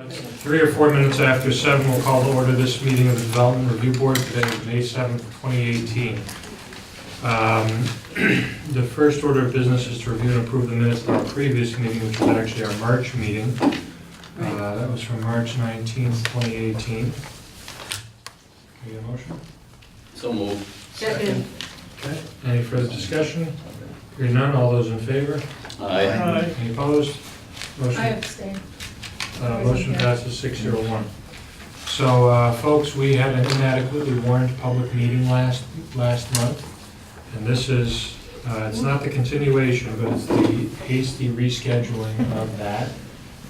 3 or 4 minutes after 7, we'll call to order this meeting of the Development Review Board. Today is May 7th, 2018. The first order of business is to review and approve the minutes of our previous meeting, which was actually our March meeting. That was from March 19th, 2018. Can we get a motion? So moved. Second. Okay. Any further discussion? Hearing none, all those in favor? Aye. Any opposed? Motion I abstain. Motion passes 601. So, folks, we had an inadequately warned public meeting last month, and this is, it's not the continuation, but it's the hasty rescheduling of that.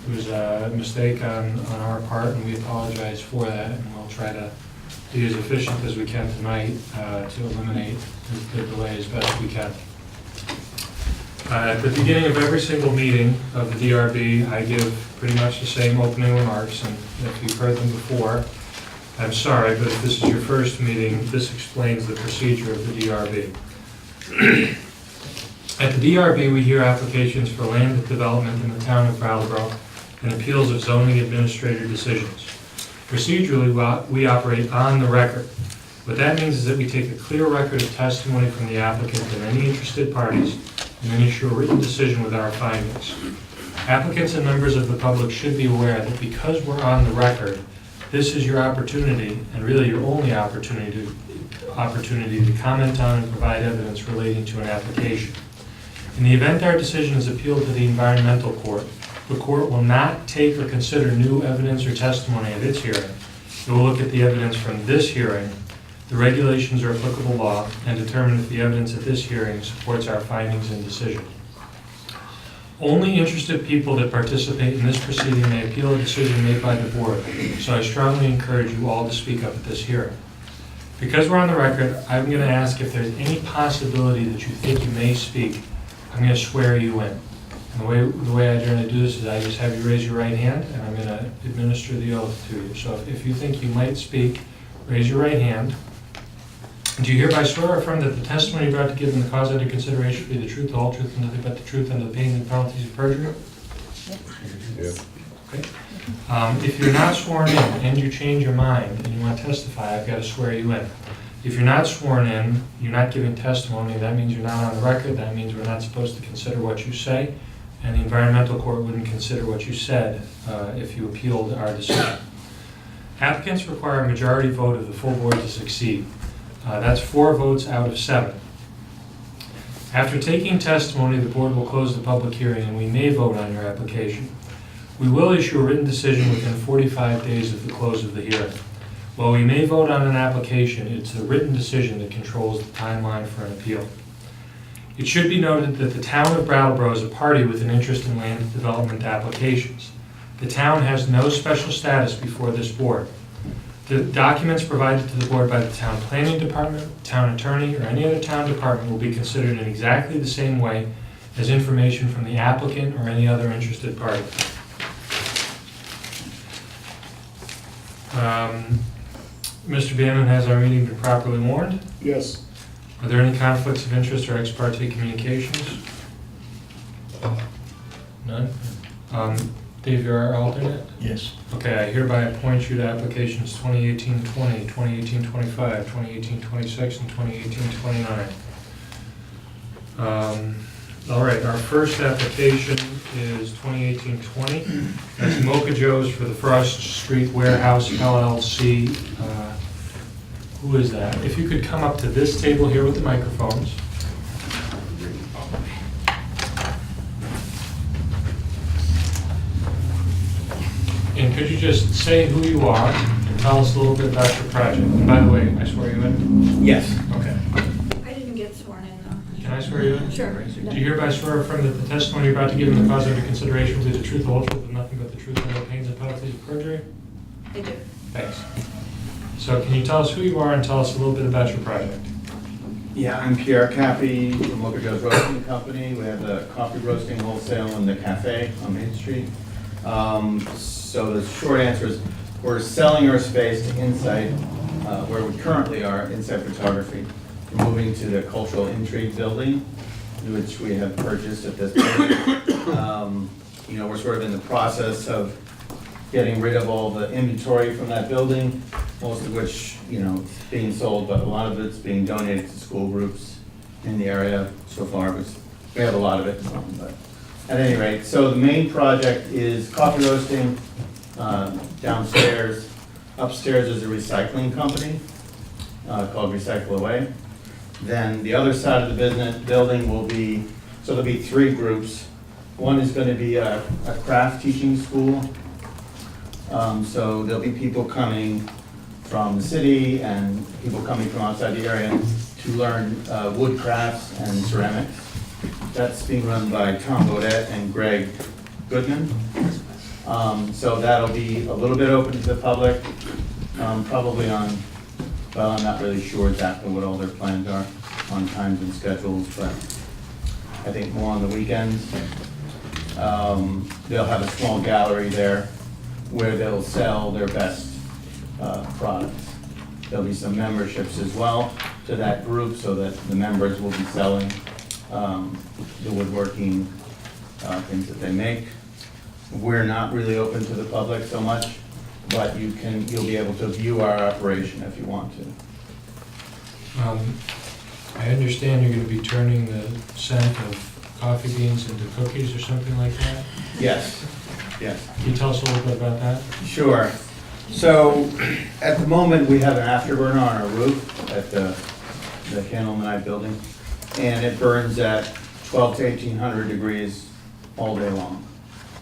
It was a mistake on our part, and we apologize for that, and we'll try to be as efficient as we can tonight to eliminate the delay as best we can. At the beginning of every single meeting of the DRB, I give pretty much the same opening remarks, and if you've heard them before, I'm sorry, but if this is your first meeting, this explains the procedure of the DRB. At the DRB, we hear applications for land development in the town of Brattleboro and appeals of zoning administrator decisions. Procedurally, we operate on the record. What that means is that we take a clear record of testimony from the applicant and any interested parties, and then issue a written decision with our findings. Applicants and members of the public should be aware that because we're on the record, this is your opportunity, and really your only opportunity to comment on and provide evidence relating to an application. In the event our decision is appealed to the environmental court, the court will not take or consider new evidence or testimony at its hearing. It will look at the evidence from this hearing, the regulations or applicable law, and determine if the evidence at this hearing supports our findings and decision. Only interested people that participate in this proceeding may appeal a decision made by the board, so I strongly encourage you all to speak up at this hearing. Because we're on the record, I'm going to ask if there's any possibility that you think you may speak. I'm going to swear you in. And the way I generally do this is I just have you raise your right hand, and I'm going to administer the oath to you. So if you think you might speak, raise your right hand. Do you hereby swear or affirm that the testimony you're about to give in the cause under consideration will be the truth, the whole truth, and nothing but the truth under the pain and penalties of perjury? Yes. Okay. If you're not sworn in and you change your mind and you want to testify, I've got to swear you in. If you're not sworn in, you're not giving testimony, that means you're not on the record, that means we're not supposed to consider what you say, and the environmental court wouldn't consider what you said if you appealed our decision. Applicants require a majority vote of the full board to succeed. That's 4 votes out of 7. After taking testimony, the board will close the public hearing and we may vote on your application. We will issue a written decision within 45 days of the close of the hearing. While we may vote on an application, it's the written decision that controls the timeline for an appeal. It should be noted that the town of Brattleboro is a party with an interest in land development applications. The town has no special status before this board. The documents provided to the board by the town planning department, town attorney, or any other town department will be considered in exactly the same way as information from the applicant or any other interested party. Mr. Bannon, has our meeting been properly warned? Yes. Are there any conflicts of interest or ex parte communications? None? Dave, you're our alternate? Yes. Okay, I hereby appoint you to applications 2018-20, 2018-25, 2018-26, and 2018-29. All right, our first application is 2018-20. That's Mocha Joe's for the Frost Street Warehouse LLC. Who is that? If you could come up to this table here with the microphones. And could you just say who you are and tell us a little bit about your project? And by the way, I swear you in? Yes. Okay. I didn't get sworn in though. Can I swear you in? Sure. Do you hereby swear or affirm that the testimony you're about to give in the cause under consideration will be the truth, the whole truth, and nothing but the truth, and no pains and penalties of perjury? I do. Thanks. So can you tell us who you are and tell us a little bit about your project? Yeah, I'm Pierre Cappy from Mocha Joe's Roasting Company. We have the coffee roasting wholesale and the cafe on Main Street. So the short answer is we're selling our space to Insight, where we currently are, Insight Photography. We're moving to the Cultural Intrigue building, which we have purchased at this point. We're sort of in the process of getting rid of all the inventory from that building, most of which, you know, is being sold, but a lot of it's being donated to school groups in the area so far, because we have a lot of it, but at any rate, so the main project is coffee roasting downstairs. Upstairs is a recycling company called Recycle Away. Then the other side of the building will be, so there'll be three groups. One is gonna be a craft teaching school. So there'll be people coming from the city and people coming from outside the area to learn wood crafts and ceramics. That's being run by Tom Bodette and Greg Goodman. So that'll be a little bit open to the public, probably on, well, I'm not really sure exactly what all their plans are on times and schedules, but I think more on the weekends. They'll have a small gallery there where they'll sell their best products. There'll be some memberships as well to that group so that the members will be selling the woodworking things that they make. We're not really open to the public so much, but you'll be able to view our operation if you want to. I understand you're gonna be turning the scent of coffee beans into cookies or something like that? Yes, yes. Can you tell us a little bit about that? Sure. So, at the moment, we have an afterburner on our roof at the Candlemanite building, and it burns at 12 to 1800 degrees all day long.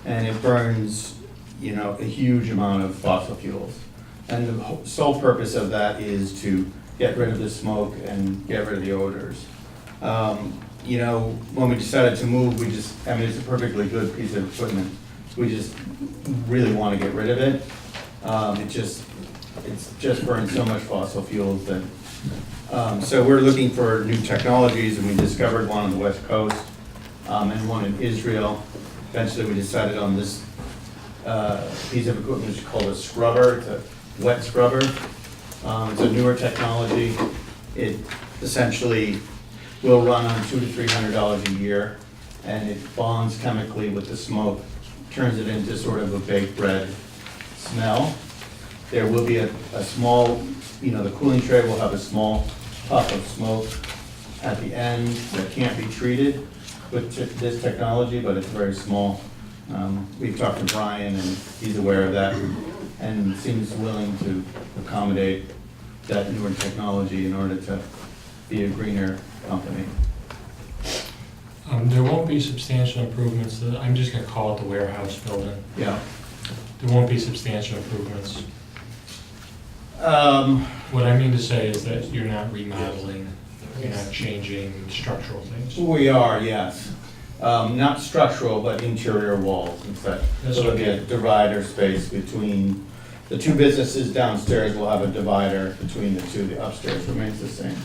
And it burns, you know, a huge amount of fossil fuels. And the sole purpose of that is to get rid of the smoke and get rid of the odors. You know, when we decided to move, it's a perfectly good piece of equipment. We just really want to get rid of it. It's just burned so much fossil fuels that, so we're looking for new technologies, and we discovered one on the West Coast, and one in Israel. Eventually, we decided on this piece of equipment, which is called a scrubber. It's a wet scrubber. It's a newer technology. It essentially will run on $200 to $300 a year, and it bonds chemically with the smoke, turns it into sort of a baked bread smell. There will be a small, you know, the cooling tray will have a small puff of smoke at the end that can't be treated with this technology, but it's very small. We've talked to Brian, and he's aware of that, and seems willing to accommodate that newer technology in order to be a greener company. There won't be substantial improvements, I'm just gonna call it the warehouse building. Yeah. There won't be substantial improvements. What I mean to say is that you're not remodeling, you're not changing structural things. We are, yes. Not structural, but interior walls and such. That's So there'll be a okay. divider space between, the two businesses downstairs will have a divider between the two, the upstairs remains the same.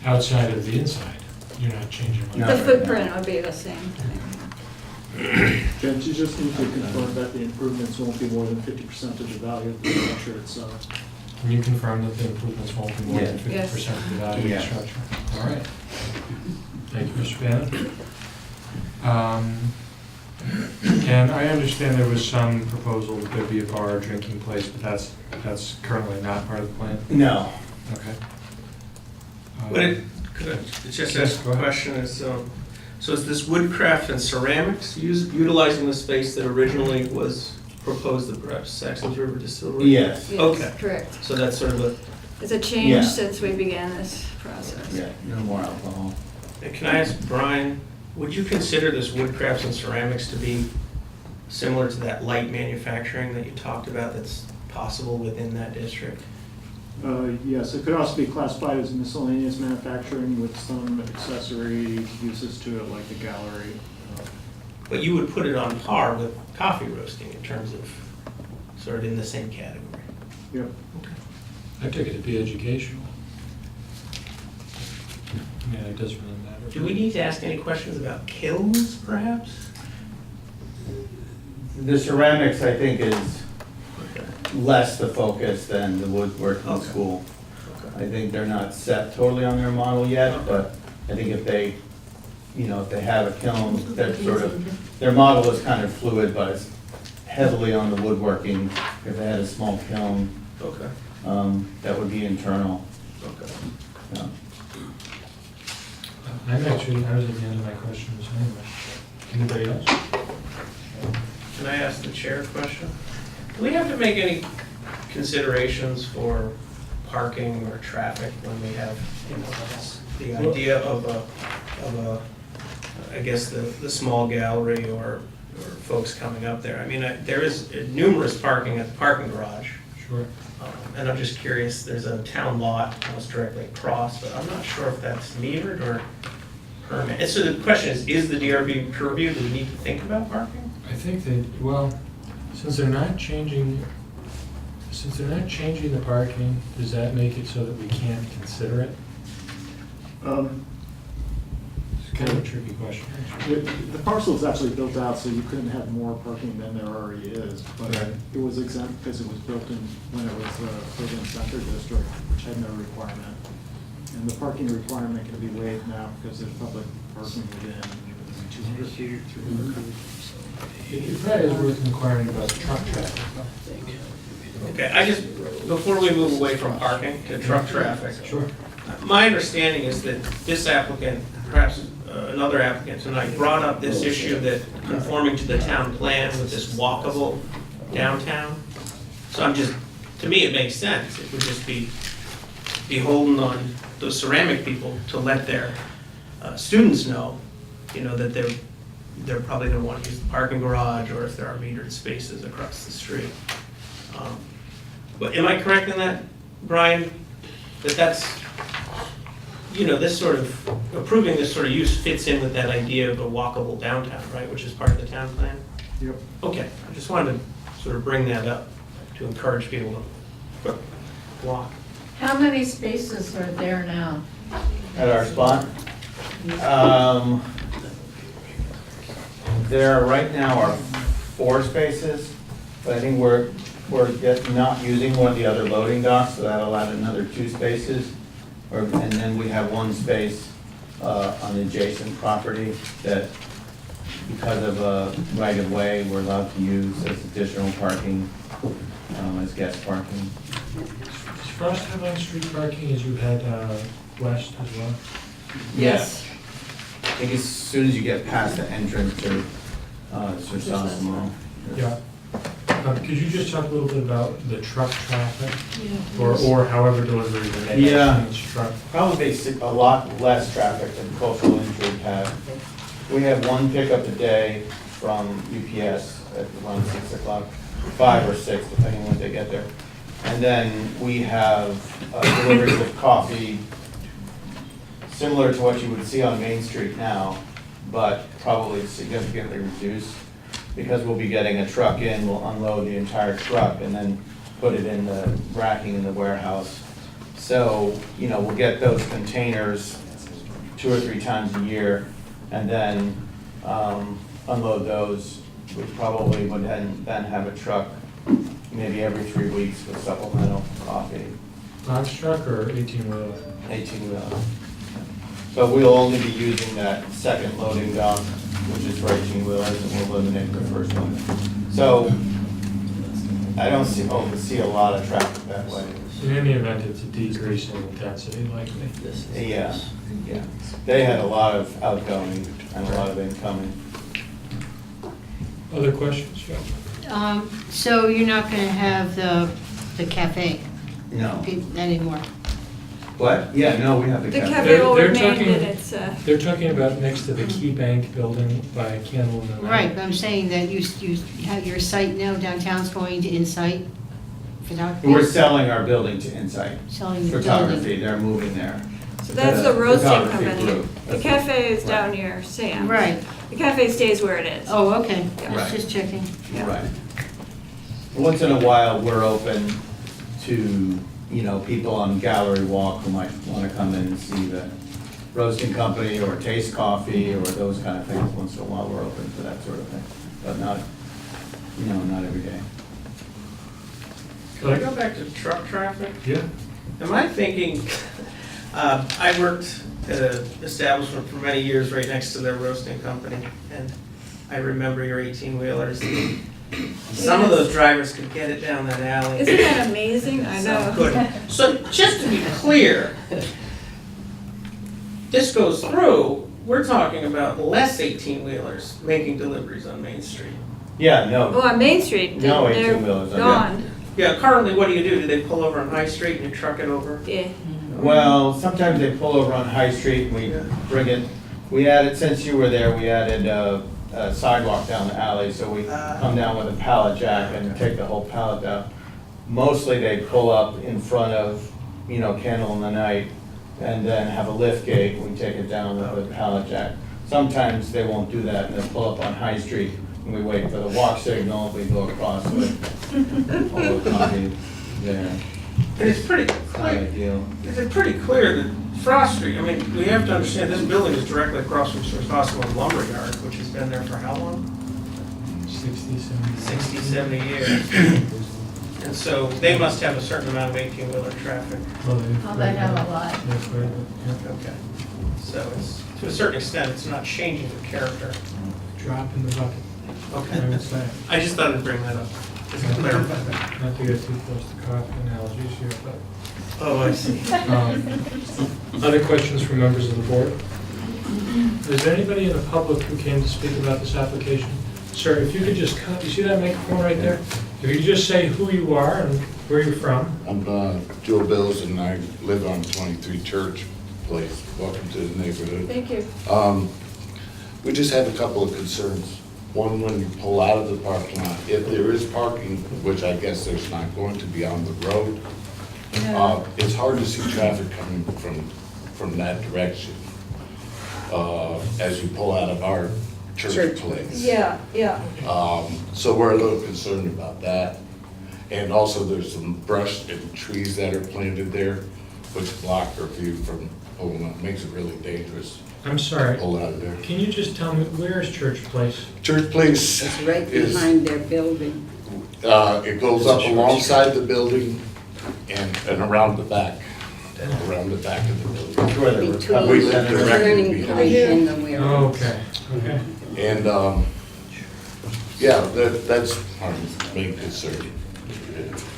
Outside of the inside, you're not changing much. No. The footprint would be the same. Jen, you just need to confirm that the improvements won't be more than 50% of the value of the structure itself. Can you confirm that the improvements won't be more than Yeah. 50% of the value of the Yeah. structure? All right. Thank you, Mr. Bannon. And I understand there was some proposal that there be a bar or drinking place, but that's currently not part of the plan? No. Okay. But could I just Yes, ask go a ahead. question? So is this woodcraft and ceramics utilizing the space that originally was proposed at perhaps Saxon's River Distillery? Yes. Yes, Okay. correct. So that's sort of a, It's a Yeah. change since we began this process. Yeah, no more alcohol. and can I ask Brian, would you consider this woodcrafts and ceramics to be similar to that light manufacturing that you talked about that's possible within that district? Yes, it could also be classified as miscellaneous manufacturing with some accessory uses to it, like a gallery. But you would put it on par with coffee roasting in terms of sort of in the same category? Yep. I took it to be educational. Yeah, it doesn't really matter. Do we need to ask any questions about kilns, perhaps? The ceramics, I think, is less the focus than the woodworking Okay. school. I think they're not set totally on their model yet, but I think if they, you know, if they have a kiln, that sort of, their model is kind of fluid, but it's heavily on the woodworking. If they had a small kiln, Okay, that would be internal. okay. Yeah. I was at the end of my questions anyway. Anybody else? Can I ask the chair a question? Do we have to make any considerations for parking or traffic when we have, you know, the idea of a, I guess, the small gallery or folks coming up there? I mean, there is numerous parking at the parking garage. Sure. And I'm just curious, there's a town lot almost directly across, but I'm not sure if that's metered or permit. And so the question is the DRB purview? Do we need to think about parking? I think well, since they're not changing the parking, does that make it so that we can't consider it? It's kind of a tricky question, actually. The parcel is actually built out, so you couldn't have more parking than there already is. But Right. it was exempt because it was built in, when it was urban center district, which had no requirement. And the parking requirement can be waived now because there's public parking within 200 feet, 300 feet. It probably is worth inquiring about the truck traffic. Okay, before we move away from parking to truck traffic. Sure. My understanding is that this applicant, perhaps another applicant tonight, brought up this issue that conforming to the town plan with this walkable downtown. So to me, it makes sense. It would just be beholden on those ceramic people to let their students know, you know, that they're probably gonna want to use the parking garage or if there are metered spaces across the street. But am I correct in that, Brian? That's, you know, this sort of, approving this sort of use fits in with that idea of a walkable downtown, right, which is part of the town plan? Yep. Okay, I just wanted to sort of bring that up to encourage people to walk. How many spaces are there now? At our spot? There right now are 4 spaces, but I think we're not using one of the other loading docks, so that'll add another 2 spaces. And then we have 1 space on the adjacent property that, because of a right-of-way, we're allowed to use as additional parking, as guest parking. Does Frost have on-street parking as you head west as well? Yes. I think as soon as you get past the entrance to Sir Sos's Mall. Yeah. Could you just talk a little bit about the truck traffic, or however delivery the next Yeah. truck? Probably a lot less traffic than Cultural Intrigue had. We have 1 pickup a day from UPS at around 6 o'clock, 5 or 6, depending on when they get there. And then we have deliveries of coffee, similar to what you would see on Main Street now, but probably significantly reduced. Because we'll be getting a truck in, we'll unload the entire truck and then put it in the racking in the warehouse. So, you know, we'll get those containers 2 or 3 times a year and then unload those. We probably would then have a truck maybe every 3 weeks with supplemental coffee. Box truck or 18-wheeler? 18-wheeler. But we'll only be using that second loading dock, which is for 18-wheelers, and we'll eliminate the first one. So I don't see a lot of traffic that way. In any event, it's a decrease in intensity likely. Yeah. They had a lot of outgoing and a lot of incoming. Other questions, Joe? So you're not gonna have the cafe No. anymore? What? Yeah, no, we have the The cafe. cafe will They're remain, talking- that it's, They're talking about next to the Key Bank building by Candle in the Night. Right, but I'm saying that you have your site now, downtown's going to Insight photography? We're selling our building to Insight Selling the Photography. building. They're moving there. so that's the roasting photography company. group. The cafe is down near Sam's. Right. The cafe stays where it is. Oh, okay, Yeah. I was Right. just checking. Yeah. Right. Once in a while, we're open to, you know, people on Gallery Walk who might want to come in and see the roasting company or taste coffee or those kind of things. Once in a while, we're open for that sort of thing, but not, you know, not every day. Can I go back to truck traffic? Yeah. Am I thinking, I worked at an establishment for many years right next to their roasting company, and I remember your 18-wheelers. Some of those drivers could get it down that alley. Isn't that amazing? I Some know. couldn't. So just to be clear, this goes through, we're talking about less 18-wheelers making deliveries on Main Street. Yeah, no, Oh, on Main Street, No, they're 18-wheelers, yeah. gone. Yeah, currently, what do? Do they pull over on High Street and you truck it over? Yeah. well, sometimes they pull over on High Street, and we bring it, we added, since you were there, we added a sidewalk down the alley, so we come down with a pallet jack and take the whole pallet down. Mostly they pull up in front of, Candle in the Night, and then have a lift gate, we take it down with a pallet jack. Sometimes they won't do that, and they'll pull up on High Street, and we wait for the walk signal, we go across with all the coffee there. And it's pretty It's not clear, ideal. it's pretty clear that Frost Street, I mean, we have to understand, this building is directly across from Sir Fossil Lumber Yard, which has been there for how long? 60, 70. 60, 70 years. And so they must have a certain amount of 18-wheeler traffic. Well, Oh, they have a lot. That's right, yeah. Okay. So it's, to a certain extent, it's not changing the character. Drop in the bucket, I Okay. would say. I just thought I'd bring that up, just to clarify that. Not to get too close to coffee analogies here, but. Oh, I see. Other questions from members of the board? Is there anybody in the public who came to speak about this application? Sir, if you could just come, you see that microphone right there? If you could just say who you are and where you're from. I'm Joe Bills, and I live on 23 Church Place. Welcome to the neighborhood. Thank you. We just have a couple of concerns. One, when you pull out of the parking lot, if there is parking, which I guess there's not going to be on the road, it's hard to see traffic coming from that direction as you pull out of our church place. Yeah. So we're a little concerned about that. And also there's some brush and trees that are planted there, which block our view from pulling up, makes it really dangerous I'm to sorry, pull out of there. can you just tell me, where is Church Place? Church Place It's right is, behind their building. it goes up alongside the building and around the back of the building. That's where the Between recovery We live center is. directly Turning behind. point and the Oh, warehouse. okay. And, yeah, that's our main concern.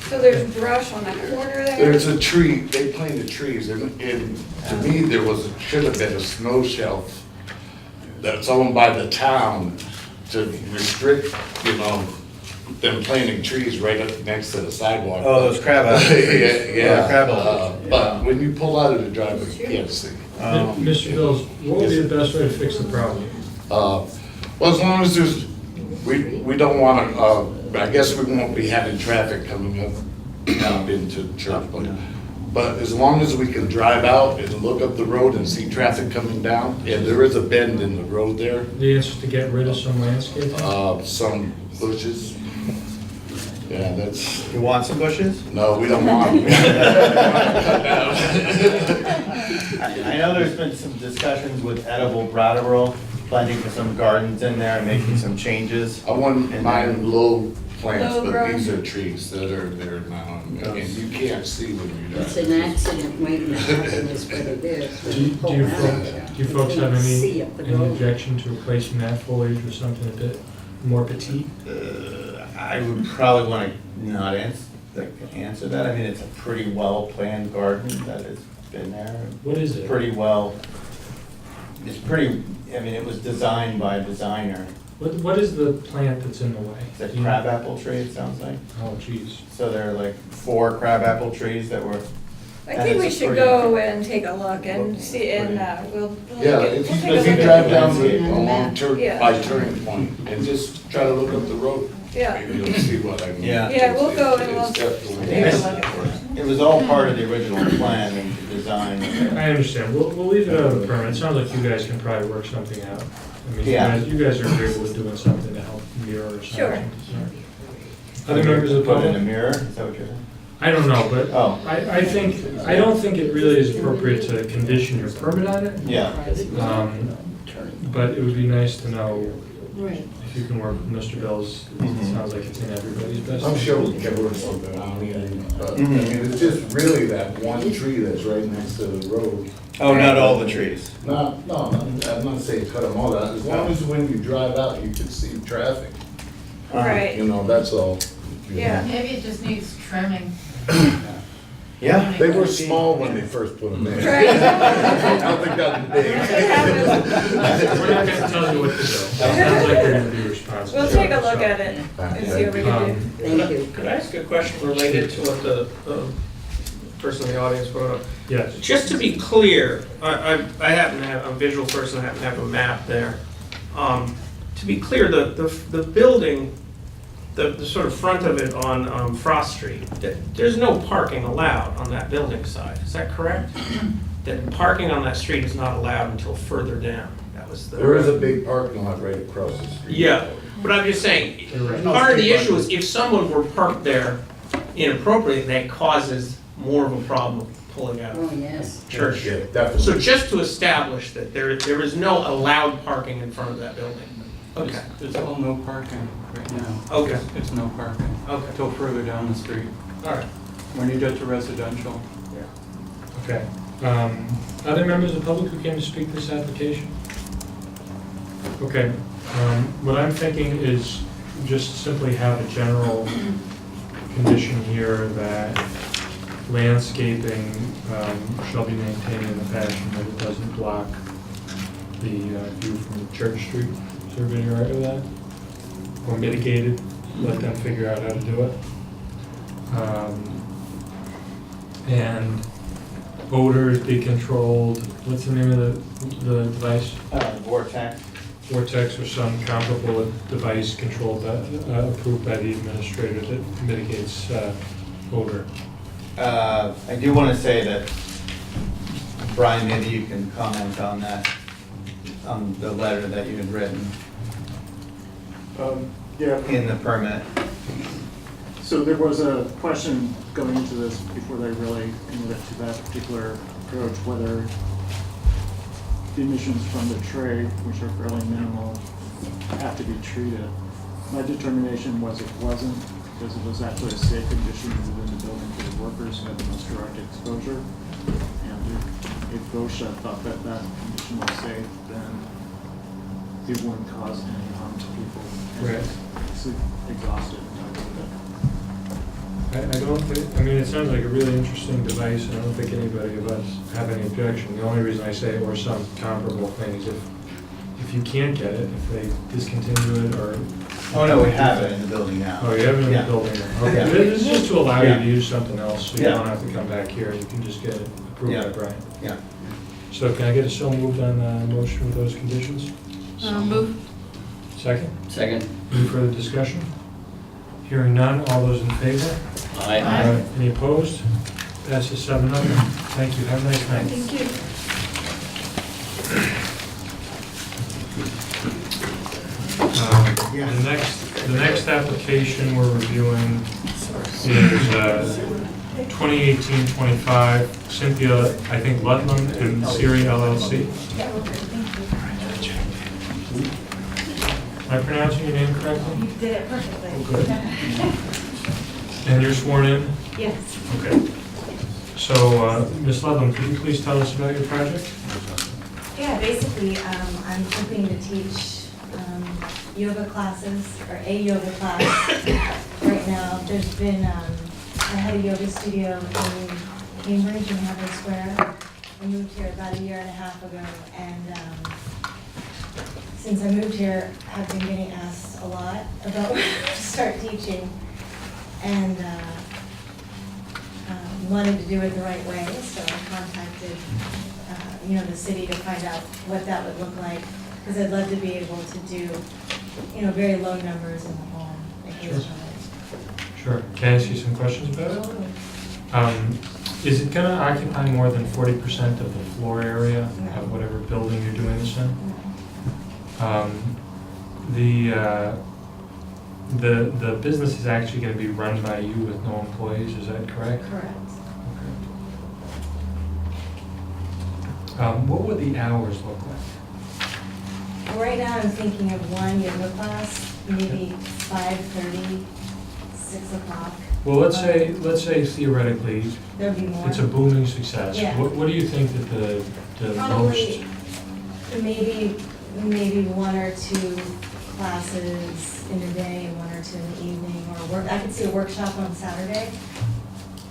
So there's brush on that corner there? There's a tree, they planted trees, and to me, should have been a snow shelf that's owned by the town to restrict, them planting trees right up next to the sidewalk. Oh, those crab apples. Yeah, Crab apples. but when you pull out of the driveway, you can't see. Mr. Bills, what would be the best way to fix the problem? Well, as long as we don't want to, I guess we won't be having traffic coming up into Church Place. But as long as we can drive out and look up the road and see traffic coming down, and there is a bend in the road there, The answer is to get rid of some landscaping? some bushes. Yeah, that's, You want some bushes? no, we don't want them. I know there's been some discussions with Edible Brattleboro, planting for some gardens in there and making some changes. I want mine low plants, Low but growth. these are trees that are there now, and you can't see when you're It's driving. an accident waiting to happen is what it is. When you pull out, Do you folks have can't see any up the road. objection to replacing that foliage with something a bit more petite? I would probably want to not answer that. I mean, it's a pretty well-planned garden that has been there. What is it? It was designed by a designer. What is the plant that's in the way? It's a Do you- crabapple tree, it sounds like. Oh, geez. So there are like 4 crabapple trees that were, I think we should go and take a look and see, and we'll Yeah, we'll if take a you look drive at it. down landscape. along Yeah. by Turning Point and just try to look up the road, Yeah, maybe you'll see what I mean. Yeah. Yeah, we'll go and It's we'll definitely- take a look at it. it was all part of the original plan and design. I understand. We'll leave it out of the permit. It sounds like you guys can probably work something out. I mean, Yeah. you guys are agreeable with doing something to help mirror or something. Sure. Other members of the Put it in a public? mirror, is that what you're saying? I don't know, but Oh. I don't think it really is appropriate to condition your permit on it. Yeah. But it would be nice to know Right. if you can work with Mr. Bills. It Mhm. sounds like it's in everybody's best. I'm sure we can work something out, but, I Mhm. mean, it's just really that one tree that's right next to the road. Oh, not all the trees. No, I'm not saying cut them all down, as long as when you drive out, you can see traffic. Right. You know, that's all. Yeah. Maybe it just needs trimming. Yeah. They were small when they first put them in. Right. I don't think that'd be It big. happens. We're not gonna tell you what to do. It sounds like you're gonna be responsible. We'll take a look at it and see what we can do. Thank you. Could I ask a question related to what the person in the audience brought up? Yes. Just to be clear, I happen to have, I'm a visual person, I happen to have a map there. To be clear, the building, the sort of front of it on Frost Street, there's no parking allowed on that building side, is that correct? That parking on that street is not allowed until further down, that was the. There is a big parking lot right across the street. Yeah, but I'm just saying, part of the issue is if someone were parked there inappropriately, that causes more of a problem pulling out Oh, yes. Church Yeah, Street. definitely. So just to establish that there is no allowed parking in front of that building. Okay, It's all no parking right now. okay, It's no parking okay, until further down the street. all right. When you get to residential, Okay. Other members of the public who came to speak to this application? Okay. What I'm thinking is just simply have a general condition here that landscaping shall be maintained in a fashion that it doesn't block the view from Church Street. Is everybody all right with that? Or mitigated, let them figure out how to do it. And odors be controlled, what's the name of the device? Vortex. Vortex or some comparable device controlled, approved by the administrator that mitigates odor. I do want to say that, Brian, maybe you can comment on that, on the letter that you had written Yeah, in the permit. so there was a question going into this before they really committed to that particular approach, whether the emissions from the tray, which are fairly minimal, have to be treated. My determination was it wasn't, because it was actually a safe condition within the building for the workers who had the most direct exposure. And if VOSHA thought that that condition was safe, then it wouldn't cause any harm to people. Right. It's exhausted and I believe it. I don't think, I mean, it sounds like a really interesting device, and I don't think anybody of us have any objection. The only reason I say, or some comparable thing, is if you can't get it, if they discontinue it, or... Oh, no, we have it in the building now. Oh, you have it in the Yeah. building now. Yeah. Okay, this is just to allow you Yeah. to use something else, so you Yeah. don't have to come back here, you can just get it approved by Yeah. Brian. Yeah. So can I get a so moved on the motion with those conditions? Move. Second? Second. Any further discussion? Hearing none, all those in favor? Aye. Any opposed? Passes 7-0. Thank you, have a nice night. Thank you. The next application we're reviewing is 2018-25 Cynthia, I think Ludlum and Siri LLC. Am I pronouncing your name correctly? You did it perfectly. Oh, good. And you're sworn in? Yes. Okay. So, Ms. Ludlum, could you please tell us about your project? Yeah, basically, I'm hoping to teach yoga classes, or a yoga class right now. There's been, I had a yoga studio in Cambridge in Harvard Square. I moved here about a year and a half ago, and since I moved here, I've been getting asked a lot about when to start teaching, and wanted to do it the right way, so I contacted the city to find out what that would look like, because I'd love to be able to do, very low numbers in the home. Sure. Can I ask you some questions about it? Is it gonna occupy more than 40% of the floor area of whatever building you're doing this in? The business is actually gonna be run by you with no employees, is that correct? Correct. What would the hours look like? Right now, I'm thinking of one yoga class, maybe 5:30, 6 o'clock. Well, let's say theoretically, There'll be more. it's a booming success. Yeah. What do you think that the most? Probably, maybe 1 or 2 classes in the day and 1 or 2 in the evening, or I could see a workshop on Saturday.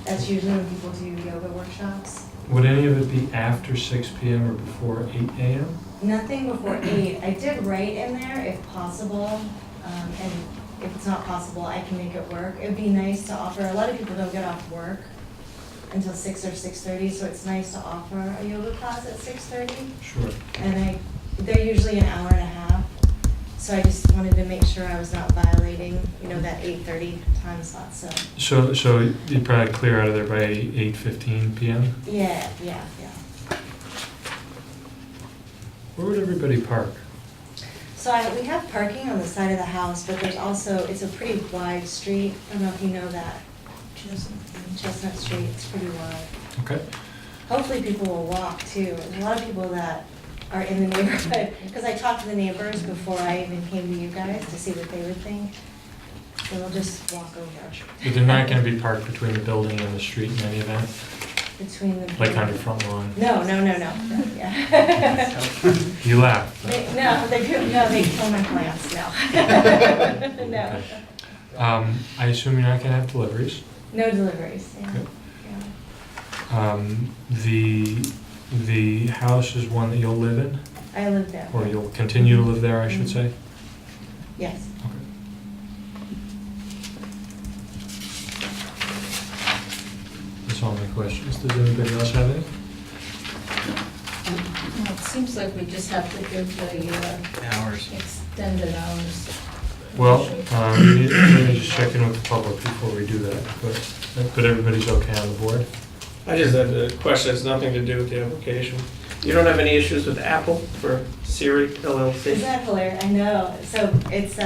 That's usually when people do yoga workshops. Would any of it be after 6 PM or before 8 AM? Nothing before 8. I did write in there if possible, and if it's not possible, I can make it work. It'd be nice to offer, a lot of people don't get off work until 6 or 6:30, so it's nice to offer a yoga class at 6:30. Sure. And they're usually an hour and a half, so I just wanted to make sure I was not violating, that 8:30 time slot, so. So you'd probably clear out of there by 8:15 PM? Yeah. Where would everybody park? So we have parking on the side of the house, but there's also, it's a pretty wide street. I don't know if you know that. Chestnut Street, it's pretty wide. Okay. Hopefully people will walk too. There's a lot of people that are in the neighborhood, because I talked to the neighbors before I even came to you guys to see what they would think. So they'll just walk over. But they're not going to be parked between the building and the street in any event? Between the. Like on your front lawn? No, yeah. You laugh. They kill my plants, no. No. I assume you're not going to have deliveries? No deliveries, yeah. Good. Yeah. The house is one that you'll live in? I live there. Or you'll continue to live there, I should say? Yes. Okay. That's all my questions. Does anybody else have any? Well, it seems like we just have to give the Hours. extended hours. Well, let me just check in with the public before we do that, but everybody's okay on the board? I just had a question, it's nothing to do with the application. You don't have any issues with Apple for Siri LLC? Isn't that hilarious? I know. So it's,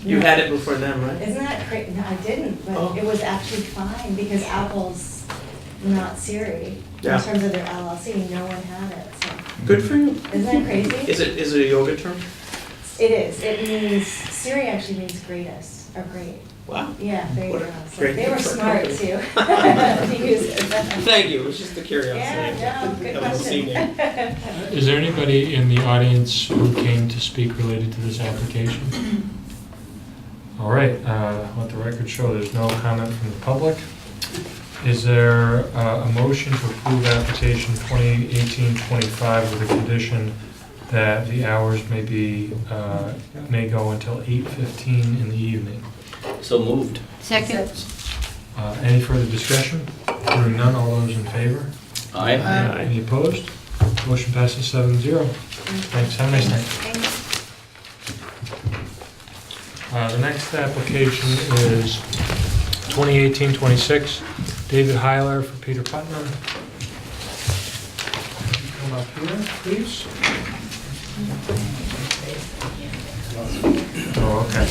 You had it before them, right? Isn't that crazy? No, I didn't, but Oh. it was actually fine because Apple's not Siri. Yeah. In terms of their LLC, no one had it, so. Good for you. Isn't that crazy? Is it a yoga term? It is. It means, Siri actually means greatest, or great. Wow. Yeah, there you What go. a So great they were name for a smart company. too. To use it. Thank you, it was just a curiosity. Yeah, no, good That was a C question. name. Is there anybody in the audience who came to speak related to this application? All right, let the record show there's no comment from the public. Is there a motion to approve application 2018-25 with a condition that the hours may go until 8:15 in the evening? So moved. Second. Any further discussion? Hearing none, all those in favor? Aye. Any opposed? Motion passes 7-0. Thanks, have a nice night. The next application is 2018-26, David Heiler for Peter Putnam. Come up here, please. Oh, okay.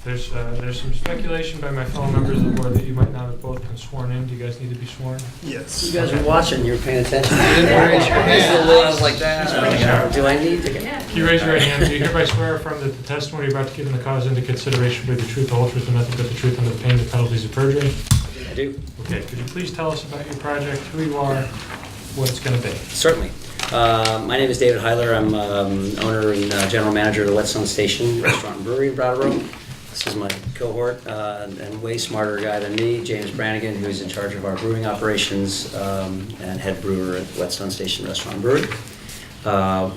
There's some speculation by my fellow members of the board that you might not have both been sworn in. Do you guys need to be sworn? Yes. You guys were watching, you were paying attention. You didn't raise your hand. I was like that. Do I need to get? Can you raise your right hand? Do you hereby swear or affirm that the testimony you're about to give in the cause into consideration will be the truth, the whole truth, and nothing but the truth under the pain of penalties of perjury? I do. Okay, could you please tell us about your project, who you are, what it's going to be? Certainly. My name is David Heiler. I'm owner and general manager of the Whetstone Station Restaurant and Brewery in Brattleboro. This is my cohort and way smarter guy than me, James Brannigan, who's in charge of our brewing operations and head brewer at Whetstone Station Restaurant and Brewery.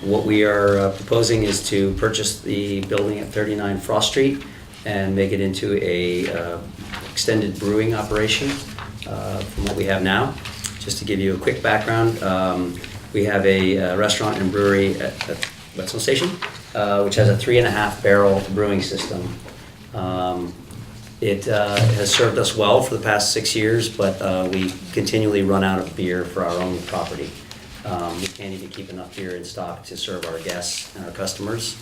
What we are proposing is to purchase the building at 39 Frost Street and make it into a extended brewing operation from what we have now. Just to give you a quick background, we have a restaurant and brewery at Whetstone Station, which has a 3.5 barrel brewing system. It has served us well for the past 6 years, but we continually run out of beer for our own property. We can't even keep enough beer in stock to serve our guests and our customers.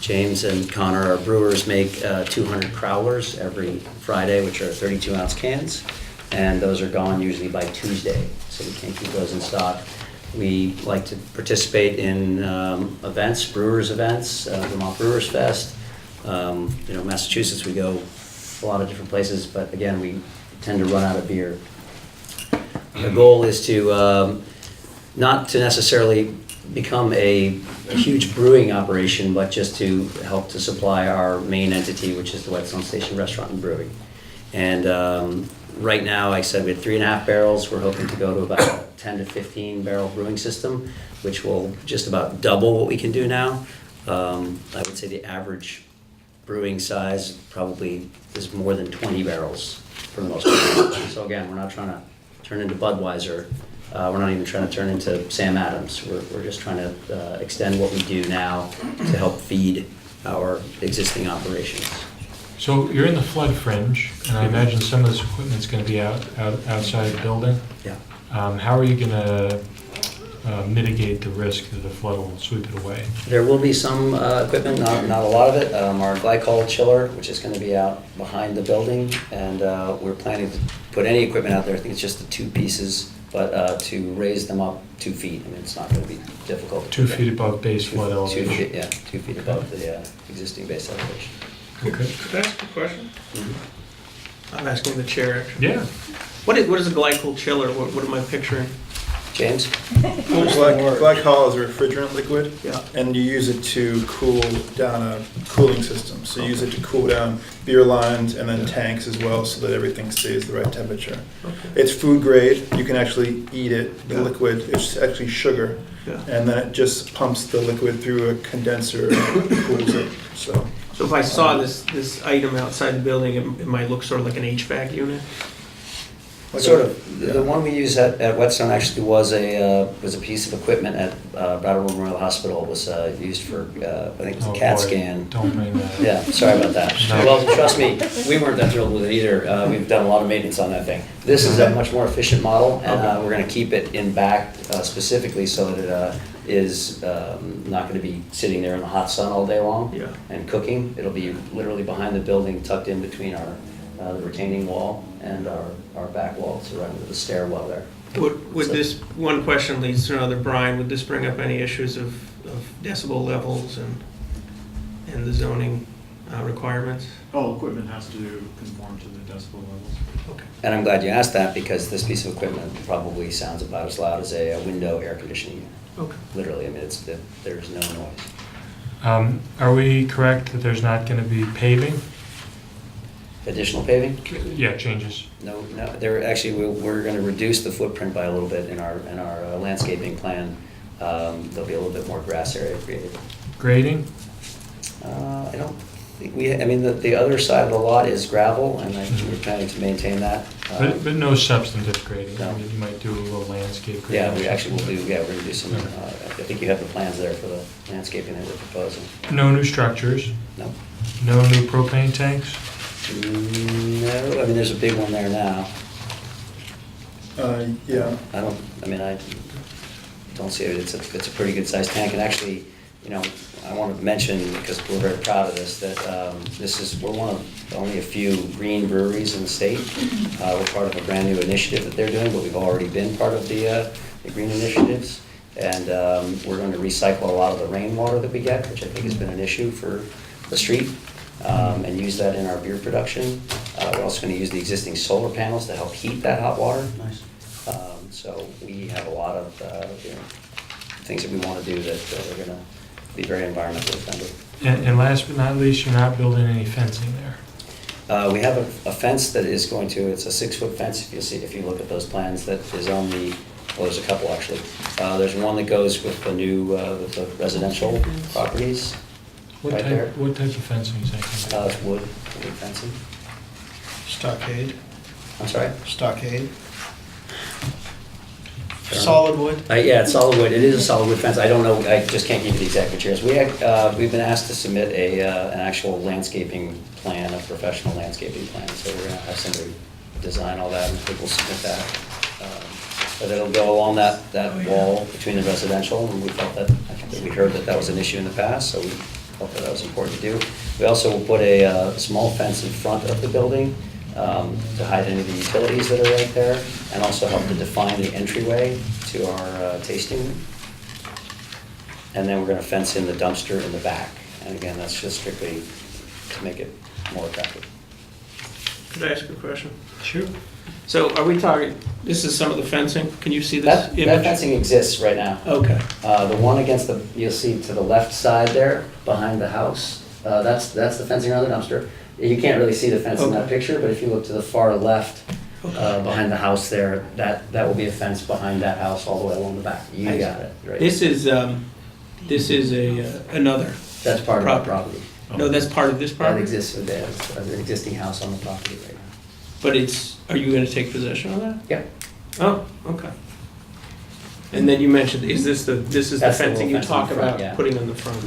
James and Connor, our brewers, make 200 crowlers every Friday, which are 32-ounce cans, and those are gone usually by Tuesday, so we can't keep those in stock. We like to participate in events, brewers events, Vermont Brewers Fest. Massachusetts, we go a lot of different places, but again, we tend to run out of beer. The goal is to not to necessarily become a huge brewing operation, but just to help to supply our main entity, which is the Whetstone Station Restaurant and Brewing. And right now, like I said, we had 3.5 barrels. We're hoping to go to about a 10 to 15 barrel brewing system, which will just about double what we can do now. I would say the average brewing size probably is more than 20 barrels for the most part. So again, we're not trying to turn into Budweiser. We're not even trying to turn into Sam Adams. We're just trying to extend what we do now to help feed our existing operations. So you're in the flood fringe, and I imagine some of this equipment's going to be outside the building. Yeah. How are you going to mitigate the risk that the flood will sweep it away? There will be some equipment, not a lot of it. Our glycol chiller, which is going to be out behind the building, and we're planning to put any equipment out there. I think it's just the 2 pieces, but to raise them up 2 feet. I mean, it's not going to be difficult. 2 feet above base flood 2 elevation. feet, yeah, 2 feet above the existing base elevation. Okay. Could I ask a question? I'm asking the chair, actually. Yeah. What is a glycol chiller? What am I picturing? James? Glycol is a refrigerant liquid, Yeah. and you use it to cool down a cooling system. So you use it to cool down beer lines and then tanks as well, so that everything stays the right temperature. Okay. It's food grade. You can actually eat it. The Yeah. liquid is actually sugar, Yeah. and then it just pumps the liquid through a condenser and cools it. So So if I saw this item outside the building, it might look sort of like an HVAC unit? like Sort a- of. yeah. The one we use at Whetstone actually was a piece of equipment at Brattleboro Memorial Hospital. It was used for, I think it was a Oh, CAT boy, scan. Don't bring that up. Yeah, sorry about that. No. Well, trust me, we weren't that thrilled with it either. We've done a lot of maintenance on that thing. This is a much more efficient model, and we're gonna keep it in back specifically so that it is not gonna be sitting there in the hot sun all day long Yeah. and cooking. It'll be literally behind the building, tucked in between the retaining wall and our back wall, so right under the stairwell there. Would this, one question leads to another, Brian, would this bring up any issues of decibel levels and the zoning requirements? All equipment has to conform to the decibel levels. Okay. And I'm glad you asked that, because this piece of equipment probably sounds about as loud as a window air conditioning unit. Okay. Literally, I mean, there's no noise. Are we correct that there's not going to be paving? Additional paving? Yeah, changes. No, there, actually, we're gonna reduce the footprint by a little bit in our landscaping plan. There'll be a little bit more grass area created. Grading? I don't think I mean, the other side of the lot is gravel, and we're planning to maintain that. But no substantive grading? No. I mean, you might do a little landscape grading? Yeah, we actually will do, we're gonna do some, I think you have the plans there for the landscaping that we're proposing. No new structures? No? No new propane tanks? No, I mean, there's a big one there now. Yeah. I don't see it, it's a pretty good sized tank, and actually, you know, I want to mention, because we're very proud of this, that we're one of only a few green breweries in the state. We're part of a brand new initiative that they're doing, but we've already been part of the green initiatives. And we're going to recycle a lot of the rainwater that we get, which I think has been an issue for the street, and use that in our beer production. We're also going to use the existing solar panels to help heat that hot water. Nice. So we have a lot of things that we want to do that are going to be very environmentally friendly. And last but not least, you're not building any fencing there? We have a fence that is going to, it's a 6-foot fence, if you look at those plans, that is on the, well, there's a couple actually. There's one that goes with the new, with the residential properties. What Right there. type of fencing is that going to It's wood fencing. Stockade, I'm sorry? stockade, Fair solid wood. Yeah, it's solid wood. It is a solid wood fence. I don't know, I just can't give you the exact materials. We've been asked to submit an actual landscaping plan, a professional landscaping plan, so we're gonna have somebody design all that, and I think we'll submit that. But it'll go along that wall between the residential, and we felt that, I think that we heard that was an issue in the past, so we felt that was important to do. We also will put a small fence in front of the building to hide any of the utilities that are right there, and also help to define the entryway to our tasting room. And then we're gonna fence in the dumpster in the back. And again, that's just strictly to make it more attractive. Could I ask a question? Sure. So are we talking, this is some of the fencing? Can you see this That image? fencing exists right now. Okay. The one against the, you'll see to the left side there, behind the house, that's the fencing around the dumpster. You can't really see the fence in that Okay. picture, but if you look to the far left, behind the house there, that will be a fence behind that house all the way along the back. You got it, right? This is another. That's part of our property. No, that's part of this That property? exists, there's an existing house on the property right now. But are you gonna take possession of that? Yeah. Oh, okay. And then you mentioned, this is the That's the fencing you little fence talk in the front, about yeah. putting on the front?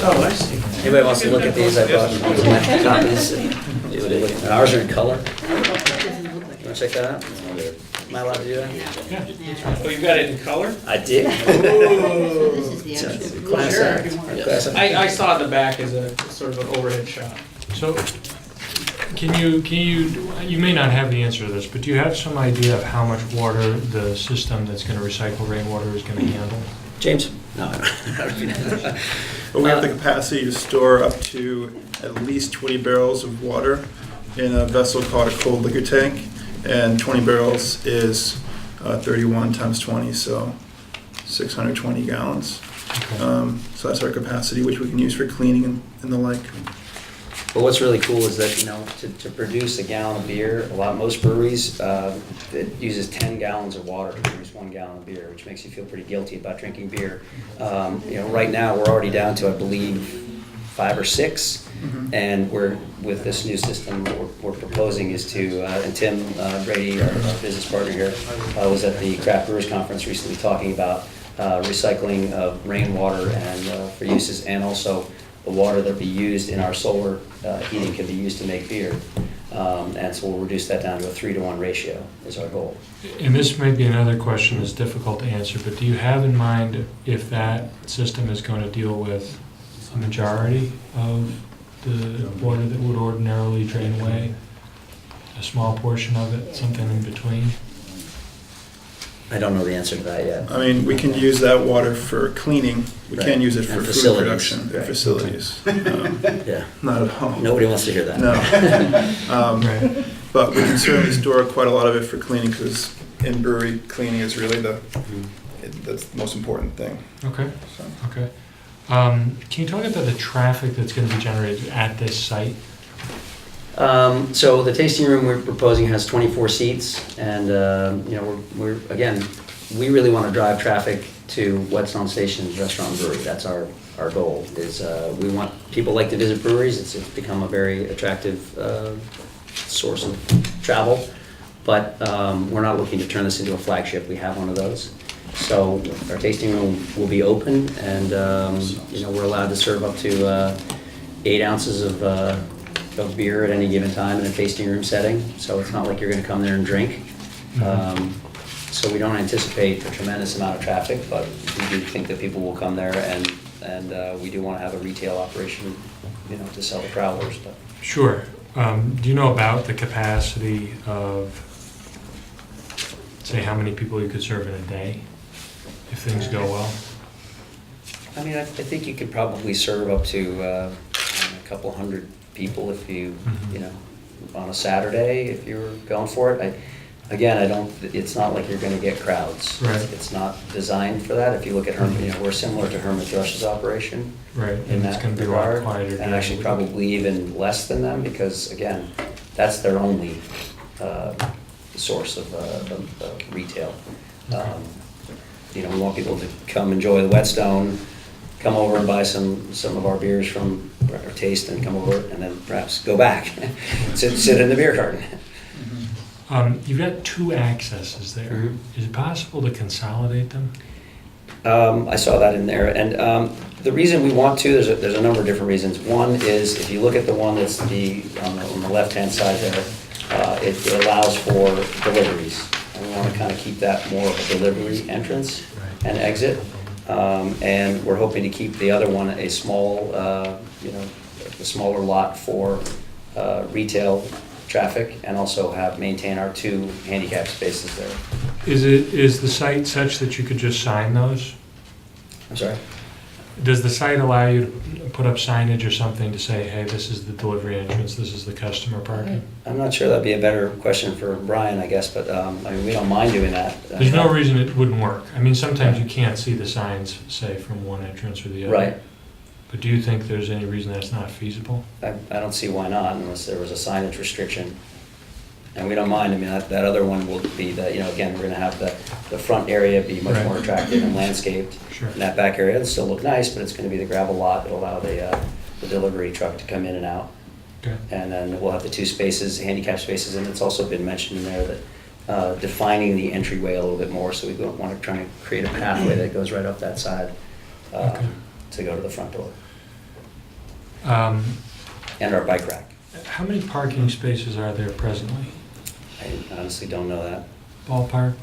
Oh, I see. Anybody wants to look at these, I brought some extra copies. And ours are in color. You wanna check that out? Am I allowed to do that? Oh, you got it in color? I did. This is the It's a actual. class Sure. act. Class act. I saw the back as a sort of an overhead shot. So, you may not have the answer to this, but do you have some idea of how much water the system that's gonna recycle rainwater is gonna handle? James? No, I don't. But we have the capacity to store up to at least 20 barrels of water in a vessel called a cold liquor tank, and 20 barrels is 31 times 20, so 620 gallons. So that's our capacity, which we can use for cleaning and the like. But what's really cool is that, to produce a gallon of beer, most breweries, it uses 10 gallons of water to produce 1 gallon of beer, which makes you feel pretty guilty about drinking beer. Right now, we're already down to, I believe, 5 or 6. And with this new system, what we're proposing is to, and Tim Brady, our business partner here, was at the Craft Brewers Conference recently talking about recycling of rainwater and for uses, and also the water that be used in our solar heating can be used to make beer. And so we'll reduce that down to a 3-to-1 ratio is our goal. And this may be another question that's difficult to answer, but do you have in mind if that system is going to deal with a majority of the water that would ordinarily drain away? A small portion of it, something in between? I don't know the answer to that yet. I mean, we can use that water for cleaning. We can't use it for And food facilities. production and Right. facilities. Yeah. Not at all. Nobody wants to hear that. No. Right. But we can certainly store quite a lot of it for cleaning, because in brewery, cleaning is really that's the most important thing. Okay, So. okay. Can you talk about the traffic that's going to be generated at this site? So the tasting room we're proposing has 24 seats, and we really want to drive traffic to Whetstone Station's restaurant and brewery. That's our goal. We want people like to visit breweries. It's become a very attractive source of travel, but we're not looking to turn this into a flagship. We have one of those. So our tasting room will be open, and we're allowed to serve up to 8 ounces of beer at any given time in a tasting room setting. So it's not like you're going to come there and drink. So we don't anticipate a tremendous amount of traffic, but we do think that people will come there, and we do want to have a retail operation, to sell to travelers. But Sure. Do you know about the capacity of, say, how many people you could serve in a day if things go well? I mean, I think you could probably serve up to a couple hundred people if you, on a Saturday, if you were going for it. It's not like you're gonna get crowds. Right. It's not designed for that. If you look at Hermit, we're similar to Hermit Thrush's operation. Right, In and it's that going to be a lot regard, quieter. and actually probably even less than them, because again, that's their only source of retail. We want people to come enjoy the Whetstone, come over and buy some of our beers from our taste, and come over and then perhaps go back, sit in the beer garden. You've got 2 accesses there. Mhm. Is it possible to consolidate them? I saw that in there, and the reason we want to, there's a number of different reasons. One is, if you look at the one that's on the left-hand side there, it allows for deliveries. And we want to kind of keep that more of a delivery entrance and exit. And we're hoping to keep the other one a smaller lot for retail traffic, and also maintain our 2 handicap spaces there. Is the site such that you could just sign those? I'm sorry? Does the site allow you to put up signage or something to say, hey, this is the delivery entrance, this is the customer parking? I'm not sure that'd be a better question for Brian, I guess, but, I mean, we don't mind doing that. There's no reason it wouldn't work. I mean, sometimes you can't see the signs, say, from one entrance or the other. Right. But do you think there's any reason that's not feasible? I don't see why not unless there was a signage restriction. And we don't mind, I mean, that other one will be that, you know, again, we're gonna have the front area be much more attractive and landscaped. Sure. And that back area, it'll still look nice, but it's gonna be the gravel lot that'll allow the delivery truck to come in and out. Okay. And then we'll have the 2 spaces, handicap spaces, and it's also been mentioned in there that defining the entryway a little bit more, so we don't wanna try to create a pathway that goes right up that side to go to the front door. And our bike rack. How many parking spaces are there presently? I honestly don't know that. Ballpark?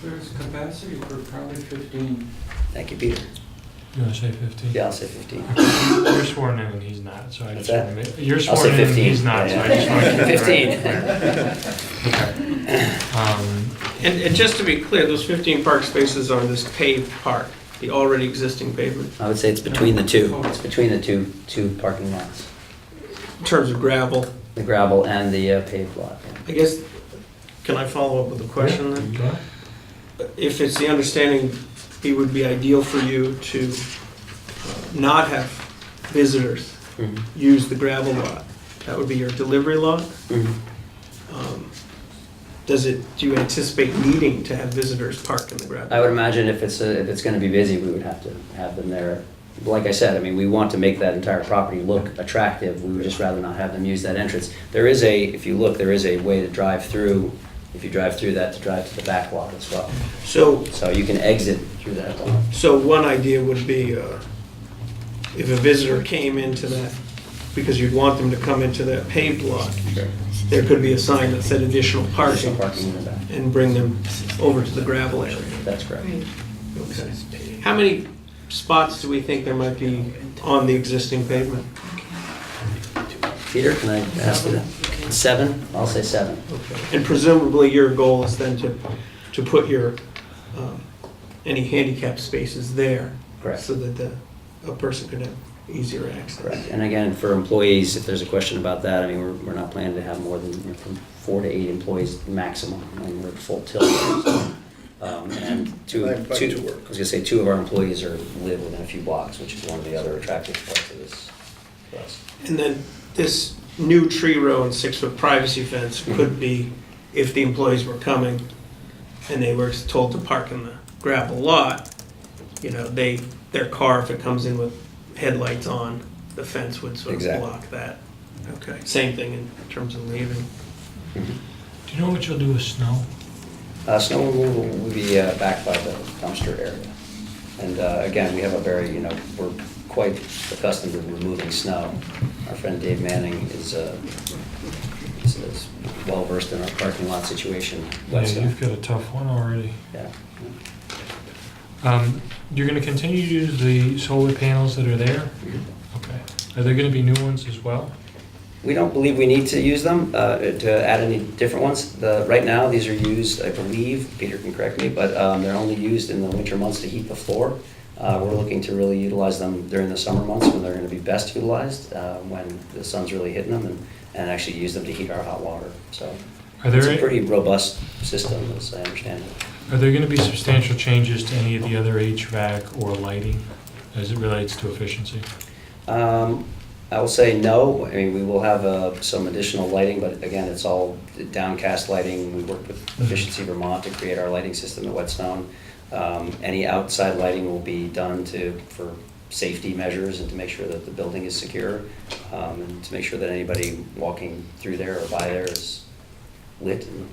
There's capacity for probably 15. Thank you, Peter. You want to say 15? Yeah, I'll say 15. You're sworn in and he's not, so I What's just that? want to make... You're I'll sworn say in and 15. he's not, so I just want to... keep it 15. right. Okay. And just to be clear, those 15 park spaces are this paved part, the already existing pavement, I would say it's between the two. It's between the two parking lots. in terms of gravel. The gravel and the paved lot. I guess, can I follow up with a question then? Yeah. If it's the understanding, it would be ideal for you to not have visitors Mhm. use the gravel lot. That would be your delivery lot. Mhm. Do you anticipate needing to have visitors park in the gravel? I would imagine if it's going to be busy, we would have to have them there. Like I said, I mean, we want to make that entire property look attractive. We would just rather not have them use that entrance. There is if you look, there is a way to drive through. If you drive through that, to drive to the back lot as well. So you can exit through that lot. So one idea would be, if a visitor came into that, because you'd want them to come into that paved lot, Sure. there could be a sign that said additional Additional parking parking in the back. and bring them over to the gravel area. That's correct. Okay. How many spots do we think there might be on the existing pavement? Peter, can I ask you? 7? I'll say 7. Okay. And presumably your goal is then to put your, any handicap spaces there? Correct. So that a person could have easier access? Correct. And again, for employees, if there's a question about that, I mean, we're not planning to have more than from 4 to 8 employees maximum, and we're full tilt. And I was gonna say 2 of our employees live within a few blocks, which is one of the other attractive parts of this for us. And then this new tree row and 6-foot privacy fence could be, if the employees were coming and they were told to park in the gravel lot, you know, their car, if it comes in with headlights on, the fence would sort of Exactly. block that. Okay. Same thing in terms of leaving. Do you know what you'll do with snow? Snow removal will be back by the dumpster area. And again, we have a very, we're quite accustomed to removing snow. Our friend Dave Manning is well versed in our parking lot situation. Yeah, Whetstone. you've got a tough one already. Yeah. You're going to continue to use the solar panels that are there? Mhm. Okay. Are there going to be new ones as well? We don't believe we need to use them, to add any different ones. Right now, these are used, I believe, Peter can correct me, but they're only used in the winter months to heat the floor. We're looking to really utilize them during the summer months when they're going to be best utilized, when the sun's really hitting them, and actually use them to heat our hot water. So it's a pretty robust system, as I understand it. Are there going to be substantial changes to any of the other HVAC or lighting as it relates to efficiency? I will say no. I mean, we will have some additional lighting, but again, it's all downcast lighting. We work with Efficiency Vermont to create our lighting system at Whetstone. Any outside lighting will be done for safety measures and to make sure that the building is secure, and to make sure that anybody walking through there or by there is lit and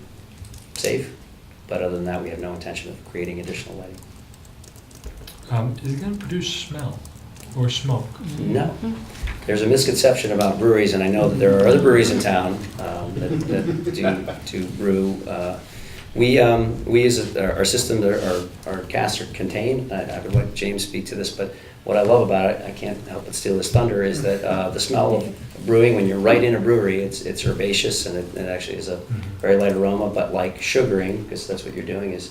safe. But other than that, we have no intention of creating additional lighting. Is it going to produce smell or smoke? No. There's a misconception about breweries, and I know that there are other breweries in town that do brew. We use our system, our casks are contained. I would let James speak to this, but what I love about it, I can't help but steal his thunder, is that the smell of brewing, when you're right in a brewery, it's herbaceous, and it actually is a very light aroma, but like sugaring, because that's what you're doing, is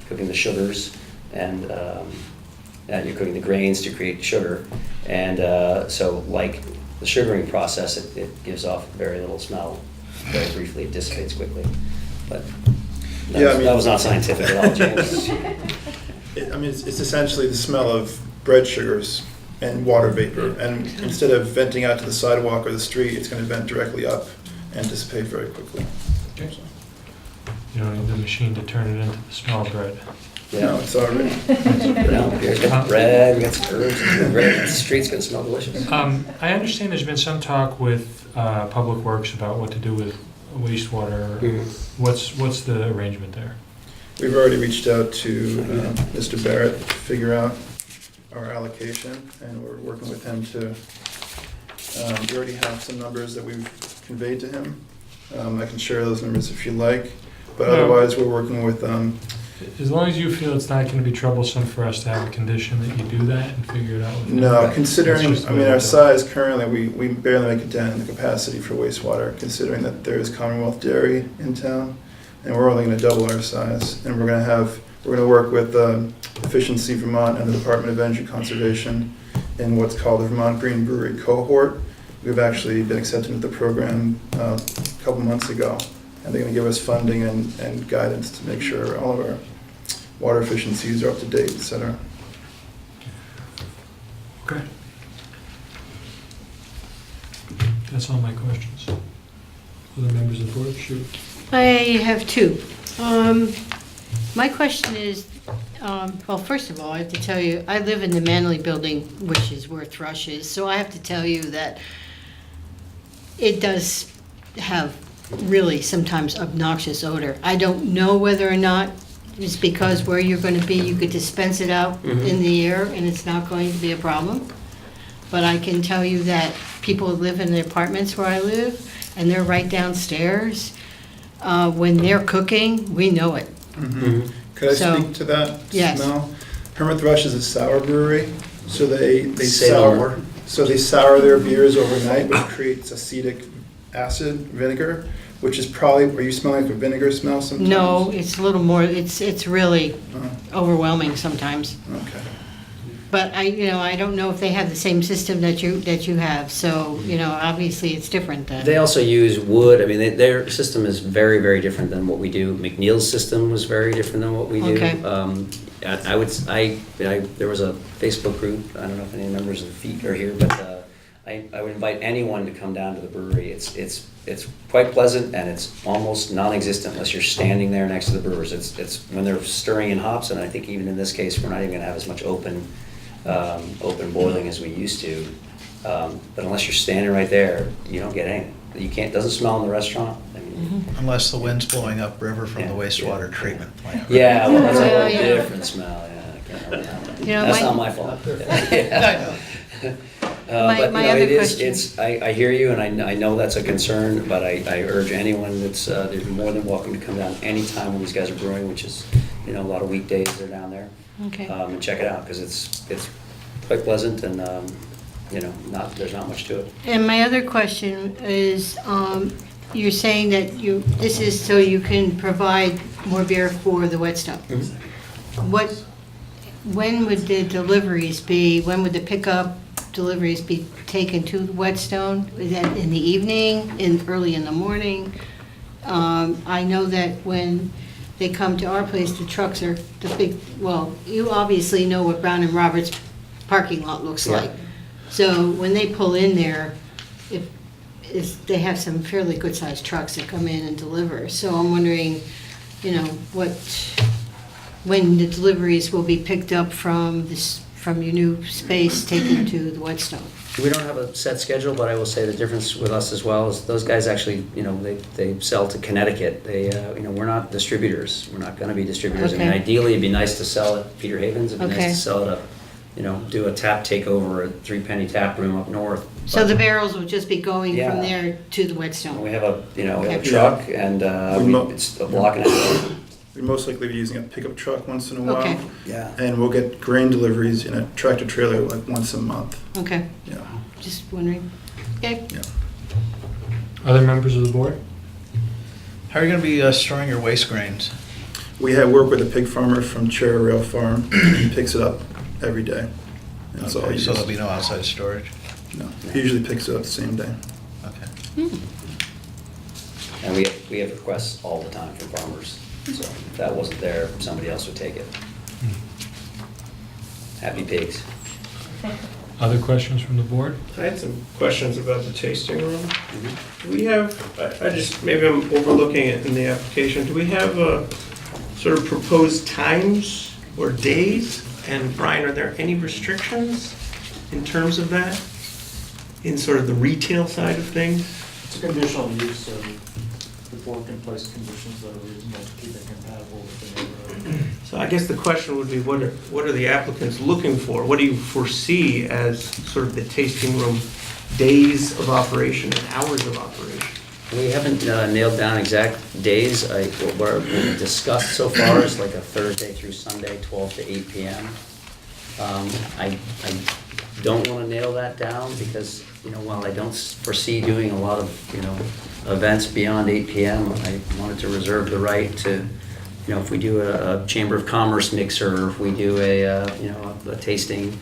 cooking the sugars and You're cooking the grains to create sugar. And so like the sugaring process, it gives off very little smell. Very briefly, it dissipates quickly. But that was not scientific at all, James. It's essentially the smell of bread sugars and water vapor. And instead of venting out to the sidewalk or the street, it's going to vent directly up and dissipate very quickly. Okay. You don't need the machine to turn it into the smell of bread. No, it's already. Here's got bread, we got some herbs, the street's gonna smell delicious. I understand there's been some talk with Public Works about what to do with wastewater. Mm-hmm. What's the arrangement there? We've already reached out to Mr. Barrett to figure out our allocation, and we're working with him to, we already have some numbers that we've conveyed to him. I can share those numbers if you like, but otherwise we're working with as long as you feel it's not going to be troublesome for us to have a condition that you do that and figure it out with No, them. considering, That's just the way our to do it. size currently, we barely make a dent in the capacity for wastewater, considering that there is Commonwealth Dairy in town, and we're only gonna double our size, and we're gonna work with Efficiency Vermont and the Department of Energy Conservation in what's called the Vermont Green Brewery Cohort. We've actually been accepted into the program a couple months ago, and they're gonna give us funding and guidance to make sure all of our water efficiencies are up to date, et cetera. Okay. That's all my questions. Other members of the board, shoot. I have two. My question is, well, first of all, I have to tell you, I live in the Manley Building, which is where Thrush is, so I have to tell you that it does have really sometimes obnoxious odor. I don't know whether or not it's because where you're going to be, you could dispense it out in the air and it's not going to be a problem. But I can tell you that people who live in the apartments where I live, and they're right downstairs, when they're cooking, we know it. Mm-hmm. Could I So, speak to that yes. smell? Hermit Thrush is a sour brewery, so they Say no sour. more. So they sour their beers overnight, which creates acetic acid, vinegar, which is probably, are you smelling like a vinegar smell sometimes? No, it's a little more, it's really Oh, overwhelming sometimes. okay. But I don't know if they have the same system that you have, so, obviously it's different then. They also use wood. I mean, their system is very, very different than what we do. McNeil's system was very different than what we do. Okay. There was a Facebook group, I don't know if any members of the FEET are here, but I would invite anyone to come down to the brewery. It's quite pleasant, and it's almost non-existent unless you're standing there next to the brewers. It's when they're stirring in hops, and I think even in this case, we're not even gonna have as much open boiling as we used to. But unless you're standing right there, you don't get anything. You can't, doesn't smell in the restaurant. I mean, Unless the wind's blowing upriver from the Yeah. wastewater treatment plant. yeah, well, that's a Well, whole yeah. different smell, yeah. I can't remember that one. That's not my fault. Yeah. But My no, other it is, question- I hear you, and I know that's a concern, but I urge anyone that's, they're more than welcome to come down anytime when these guys are brewing, which is, a lot of weekdays they're down there. Okay. And check it out, because it's quite pleasant, and, there's not much to it. And my other question is, you're saying that this is so you can provide more beer for the Whetstone. When would the deliveries be, when would the pickup deliveries be taken to Whetstone? Is that in the evening, early in the morning? I know that when they come to our place, the trucks are you obviously know what Brown and Roberts parking lot looks Yeah. like. So when they pull in there, they have some fairly good-sized trucks that come in and deliver. So I'm wondering, when the deliveries will be picked up from your new space taken to the Whetstone. We don't have a set schedule, but I will say the difference with us as well is those guys actually, they sell to Connecticut. We're not distributors. We're not going to be distributors. I mean, Okay. ideally, it'd be nice to sell at Peter Haven's. It'd be Okay. nice to sell at do a tap takeover at 3 Penny Tap Room up north. So But the barrels will just be going Yeah. from there to the we Whetstone? have a, we have a Okay. truck, and it's a block and a half. We'd most likely be using a pickup truck once in a while. Okay. Yeah. And we'll get grain deliveries in a tractor trailer like once a month. Okay, Yeah. just wondering. Okay. Other members of the board? How are you gonna be storing your waste grains? We have worked with a pig farmer from Cherry Rail Farm. He picks it up every day. And it's all Okay, used. so there'll be no outside storage? No, he usually picks it up the same day. Okay. And we have requests all the time from farmers, so if that wasn't there, somebody else would take it. Happy pigs. Other questions from the board? I had some questions about the tasting room. Do we have, I just, maybe I'm overlooking it in the application, do we have sort of proposed times or days? And Brian, are there any restrictions in terms of that? In sort of the retail side of things? It's a conditional use, so the board can place conditions that are reasonable to keep it compatible with the neighborhood. So I guess the question would be, what are the applicants looking for? What do you foresee as sort of the tasting room days of operation and hours of operation? We haven't nailed down exact days. What we've discussed so far is like a Thursday through Sunday, 12 to 8 p.m. I don't want to nail that down because, while I don't foresee doing a lot of, events beyond 8 p.m., I wanted to reserve the right to, if we do a Chamber of Commerce mixer, or if we do a tasting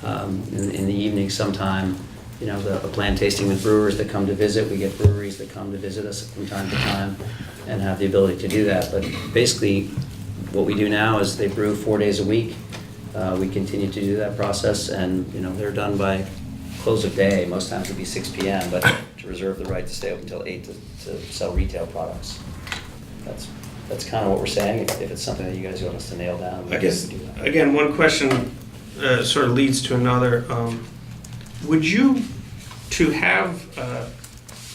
in the evening sometime, a planned tasting with brewers that come to visit. We get breweries that come to visit us from time to time and have the ability to do that. But basically, what we do now is they brew 4 days a week. We continue to do that process, and they're done by close of day. Most times it'll be 6 p.m., but to reserve the right to stay open until 8 to sell retail products. That's kind of what we're saying. If it's something that you guys want us to nail down, we I guess, can do that. again, one question sort of leads to another. Would you, to have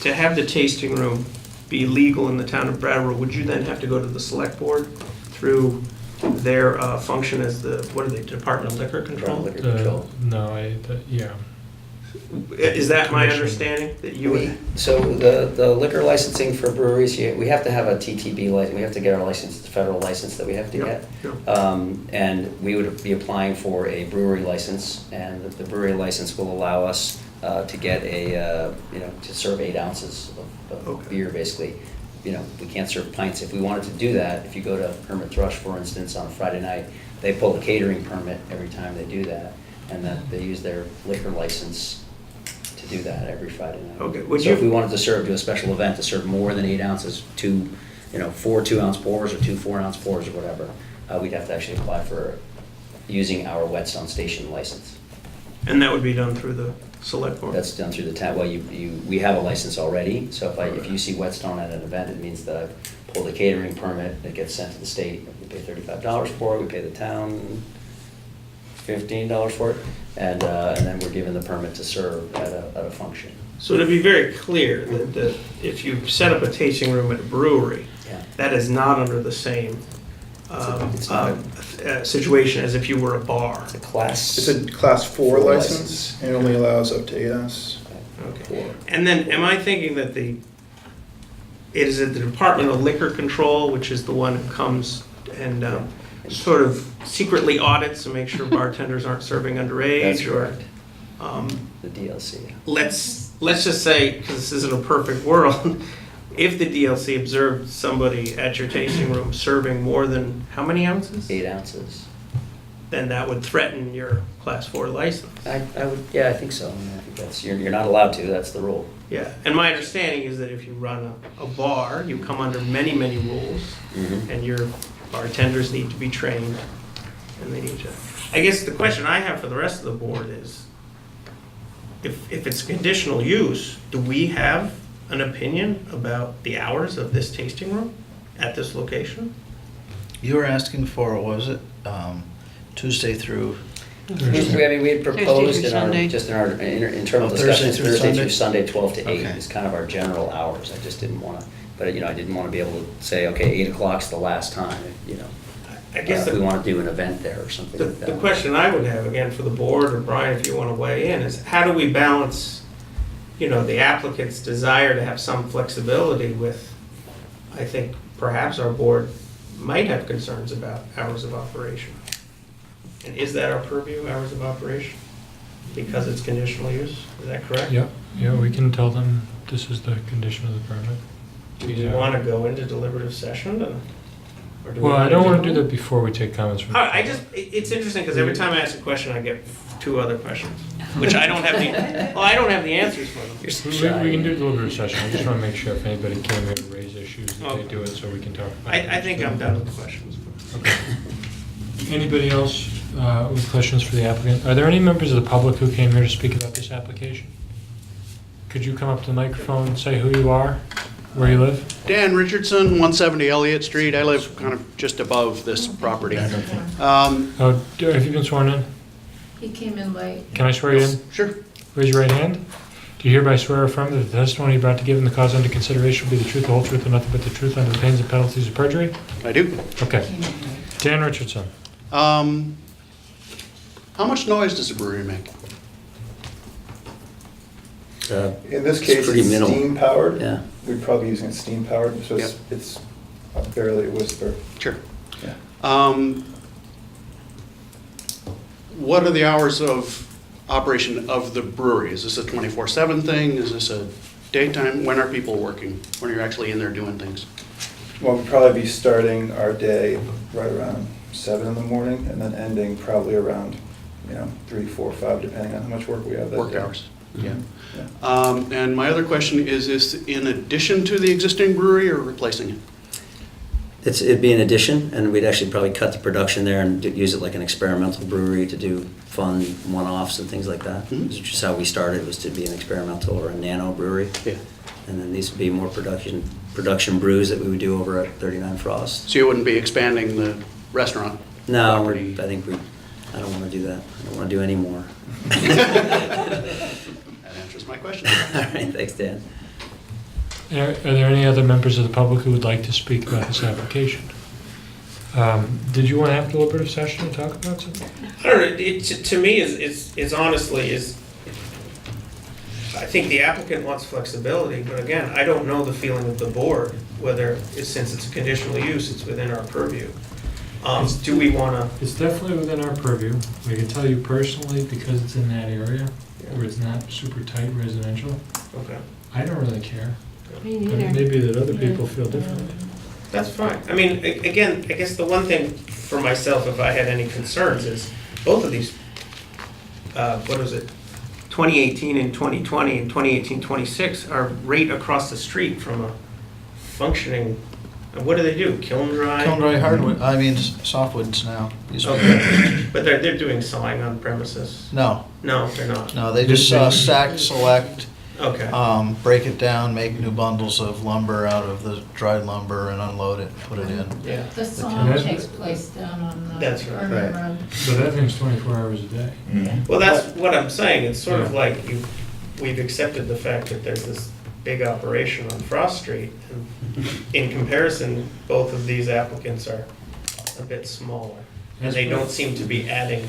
the tasting room be legal in the town of Brattleboro, would you then have to go to the select board through their function as what are they, Department of Liquor Control? Liquor control. No, yeah. Is that my Commission. understanding, that you would? So the liquor licensing for breweries, we have to have a TTB license. We have to get our license, the federal license that we have to get. And we would be applying for a brewery license, and the brewery license will allow us to get to serve 8 ounces of beer, basically. We can't serve pints. If we wanted to do that, if you go to Hermit Thrush, for instance, on Friday night, they pull a catering permit every time they do that, and that they use their liquor license to do that every Friday night. Okay. So if we wanted to serve, do a special event to serve more than 8 ounces, 4 2-ounce pours or 2 4-ounce pours or whatever, we'd have to actually apply for using our Whetstone station license. And that would be done through the select board? That's done through the town. Well, we have a license already, so if you see Whetstone at an event, it means that I've pulled a catering permit that gets sent to the state. We pay $35 for it, we pay the town $15 for it, and then we're given the permit to serve at a function. So to be very clear, that if you set up a tasting room at a brewery, that is not under the same It's not situation as if you were a bar. a class. It's a class 4 license, and it only allows up to 8 ounces. Okay. And then, am I thinking that is it the Department of Liquor Control, which is the one who comes and sort of secretly audits to make sure bartenders aren't serving underage? That's or correct. The DLC. let's just say, because this isn't a perfect world, if the DLC observed somebody at your tasting room serving more than how many ounces? 8 ounces. Then that would threaten your class 4 license. I think so. I think that's, you're not allowed to, that's the rule. Yeah, and my understanding is that if you run a bar, you come under many, many rules, and your bartenders need to be trained, and they need to. I guess the question I have for the rest of the board is, if it's conditional use, do we have an opinion about the hours of this tasting room at this location? You were asking for, what was it, Tuesday through? We had proposed Thursday through in our internal Thursday discussions, through Thursday Sunday? through Sunday, 12 to 8 Okay. is kind of our general hours. I just didn't want to, but I didn't want to be able to say, okay, 8 o'clock's the last time, I guess if we want to do an event there or something like that. the question I would have, again, for the board, or Brian, if you want to weigh in, is how do we balance, the applicant's desire to have some flexibility with, I think, perhaps our board might have concerns about hours of operation. And is that our purview, hours of operation? Because it's conditional use, is that correct? Yeah, we can tell them this is the condition of the permit. Do you want to go into deliberative session? Or do we Well, I wanna don't want to do that before we take comments from. All right, it's interesting because every time I ask a question, I get 2 other questions, which I don't have I don't have the answers for them. You're so We shy. can do deliberative session. I just want to make sure if anybody came here to raise issues, that they do it so we can talk about it. I think I'm done with the questions. Anybody else with questions for the applicant? Are there any members of the public who came here to speak about this application? Could you come up to the microphone and say who you are, where you live? Dan Richardson, 170 Elliott Street. I live kind of just above this property. Oh, have you been sworn in? He came in late. Can I swear you in? Sure. Raise your right hand. Do you hereby swear or affirm that the testimony you're about to give in the cause under consideration will be the truth, the whole truth, and nothing but the truth under the pains and penalties of perjury? I do. Okay. Dan Richardson. How much noise does a brewery make? In this It's case, pretty it's minimal. steam powered. Yeah. We're probably using it steam powered, so Yep. it's barely a whisper. Sure. Yeah. What are the hours of operation of the brewery? Is this a 24/7 thing? Is this a daytime? When are people working? When are you actually in there doing things? Well, we'll probably be starting our day right around 7 in the morning and then ending probably around, 3, 4, 5, depending on how much work we have that Work day. hours. Yeah. And my other question is this in addition to the existing brewery or replacing it? It'd be an addition, and we'd actually probably cut the production there and use it like an experimental brewery to do fun one-offs and things like that. Mhm. Which is just how we started, was to be an experimental or a nano brewery. Yeah. And then these would be more production brews that we would do over at 39 Frost. So you wouldn't be expanding the restaurant? No, property? I don't want to do that. I don't want to do any more. That answers my question. All right, thanks, Dan. Are there any other members of the public who would like to speak about this application? Did you want to have a deliberative session to talk about something? I don't know, to me, is honestly, I think the applicant wants flexibility, but again, I don't know the feeling of the board, whether, since it's a conditional use, it's within our purview. Do we want to? It's definitely within our purview. I can tell you personally, because it's in that area, where it's not super tight residential, Okay. I don't really care. Me But neither. maybe that other people feel differently. That's fine. I mean, again, I guess the one thing for myself, if I had any concerns, is both of these, what is it, 2018 and 2020 and 2018-26 are right across the street from a functioning, what do they do? Kiln dry? Kiln dry hardwood, softwoods now. Okay. But they're doing sawing on premises? No, No, they're not. no, they just stack, select, Okay. break it down, make new bundles of lumber out of the dried lumber and unload it, put it in. Yeah. The song Okay. takes place down on That's right. Vermont Road. But that thing's 24 hours a day. Well, that's what I'm saying. It's sort of Yeah. like we've accepted the fact that there's this big operation on Frost Street. And in comparison, both of these applicants are a bit smaller. And they don't seem to be adding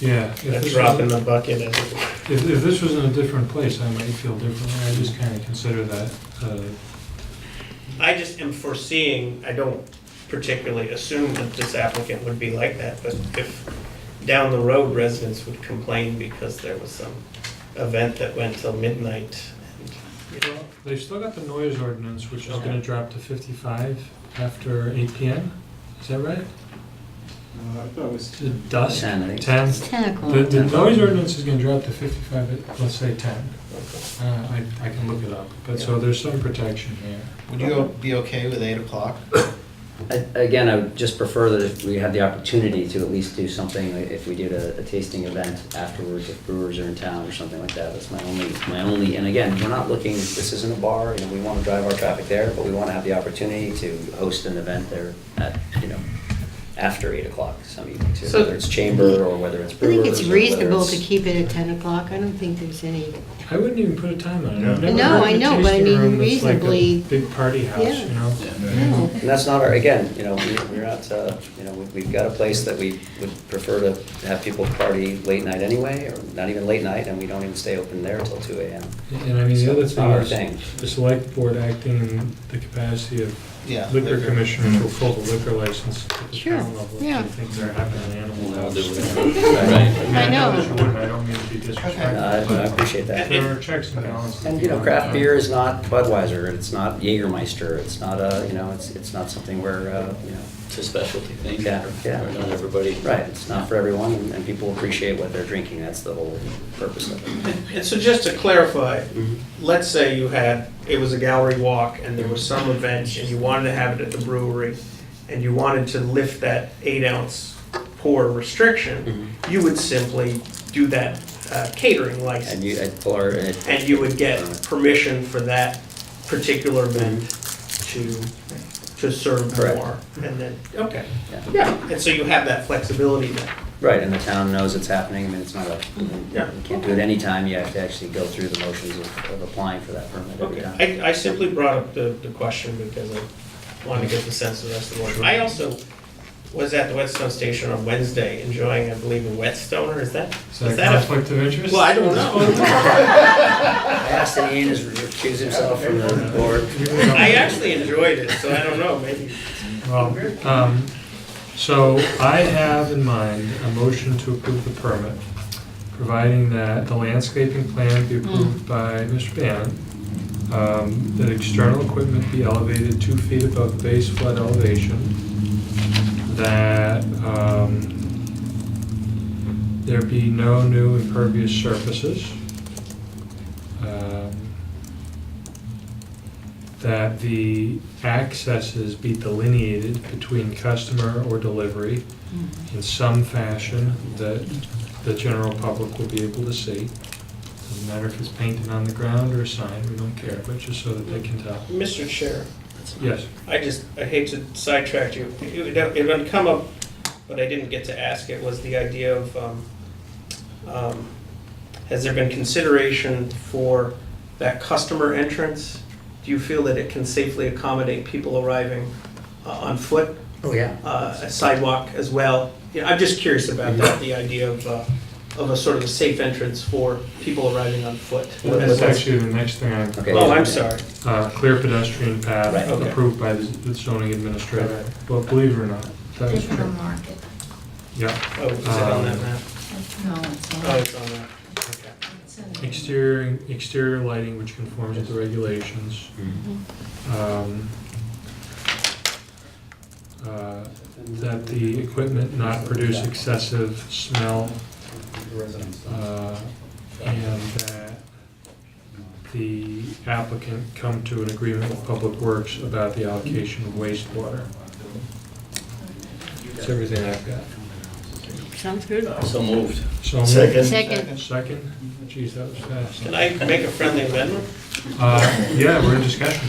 Yeah. a drop in the bucket, as it were. If this was in a different place, I might feel differently. I just kind of consider that, I just am foreseeing, I don't particularly assume that this applicant would be like that, but if down the road residents would complain because there was some event that went till midnight, and, you know, they've still got the noise ordinance, which is Okay. going to drop to 55 after 8 PM. Is that right? I thought it was To dusk? 10, I think. 10. It's 10 o'clock. The noise ordinance is going to drop to 55 at, let's say, 10. I can look it up. But so there's some protection here. Would you be okay with 8 o'clock? Again, I would just prefer that if we had the opportunity to at least do something, if we did a tasting event afterwards, if brewers are in town or something like that. That's my only, and again, we're not looking, this isn't a bar, we want to drive our traffic there, but we want to have the opportunity to host an event there at, after 8 o'clock some evenings, So- whether it's chamber or whether it's I brewers. think it's or whether reasonable it's- to keep it at 10 o'clock. I don't think there's any, I wouldn't even put a time on it. I've No. never No, heard of I a know, but I tasting mean, room that's like a reasonably- big party house, Yeah. no. And that's not our, again, we're not, we've got a place that we would prefer to have people party late night anyway, or not even late night, and we don't even stay open there until 2 AM. And I mean, the So other it's not our thing thing. is the select board acting in the capacity of Yeah. liquor commissioners will pull the liquor license at the Sure, town level. If yeah. they think they're having an animal I'll house. do it. I know. that you wouldn't. I don't mean to be disrespectful, I but appreciate that. there are checks and balances. And, you know, craft beer is not Budweiser, it's not Jägermeister, it's not a, you know, it's not something where, you know. It's a specialty thing. Yeah, yeah. Not everybody. Right, it's not for everyone, and people appreciate what they're drinking, that's the whole purpose of it. And so just to clarify, Mhm. let's say it was a gallery walk and there was some event and you wanted to have it at the brewery and you wanted to lift that 8-ounce pour restriction, you would simply do that catering license. And you, And you would get permission for that particular event to serve Correct. more. And then, okay, Yeah. yeah, and so you have that flexibility then. Right, and the town knows it's happening, I mean, it's not a, Yeah. you can't do it anytime, you have to actually go through the motions of applying for that permit every time. I simply brought up the question because I wanted to get the sense of the rest of the board. I also was at the Whetstone station on Wednesday enjoying, I believe, a Whetstoner, is that? Is that a conflict of interest? Well, I don't know. I asked and Ian has recused himself from the board. I actually enjoyed it, so I don't know, maybe. Well, so I have in mind a motion to approve the permit, providing that the landscaping plan be approved by Mr. Bannon, that external equipment be elevated 2 feet above the base flood elevation, that there be no new impervious surfaces, that the accesses be delineated between customer or delivery in some fashion that the general public will be able to see. Doesn't matter if it's painted on the ground or a sign, we don't care, but just so that they can tell. Mr. Chair, Yes. I hate to sidetrack you. It would come up, but I didn't get to ask it, was the idea of, has there been consideration for that customer entrance? Do you feel that it can safely accommodate people arriving on foot? Oh, yeah. A sidewalk as well? Yeah, I'm just curious about that, the idea of a sort of a safe entrance for people arriving on foot. That's actually the next thing I. Okay. Oh, I'm sorry. Clear pedestrian path Right. Okay. approved by the zoning administrator. Well, believe it or not, that is They're gonna true. mark it. Yeah. Oh, is it on that map? No, it's Oh, not. it's on that. Okay. It's in there. Exterior lighting which conforms with the regulations. That the equipment not produce excessive smell, and that the applicant come to an agreement with Public Works about the allocation of wastewater. That's everything I've got. Sounds good. So moved. So moved. Second. Second? Geez, that was fast. Can I make a friendly amendment? Yeah, we're in discussion.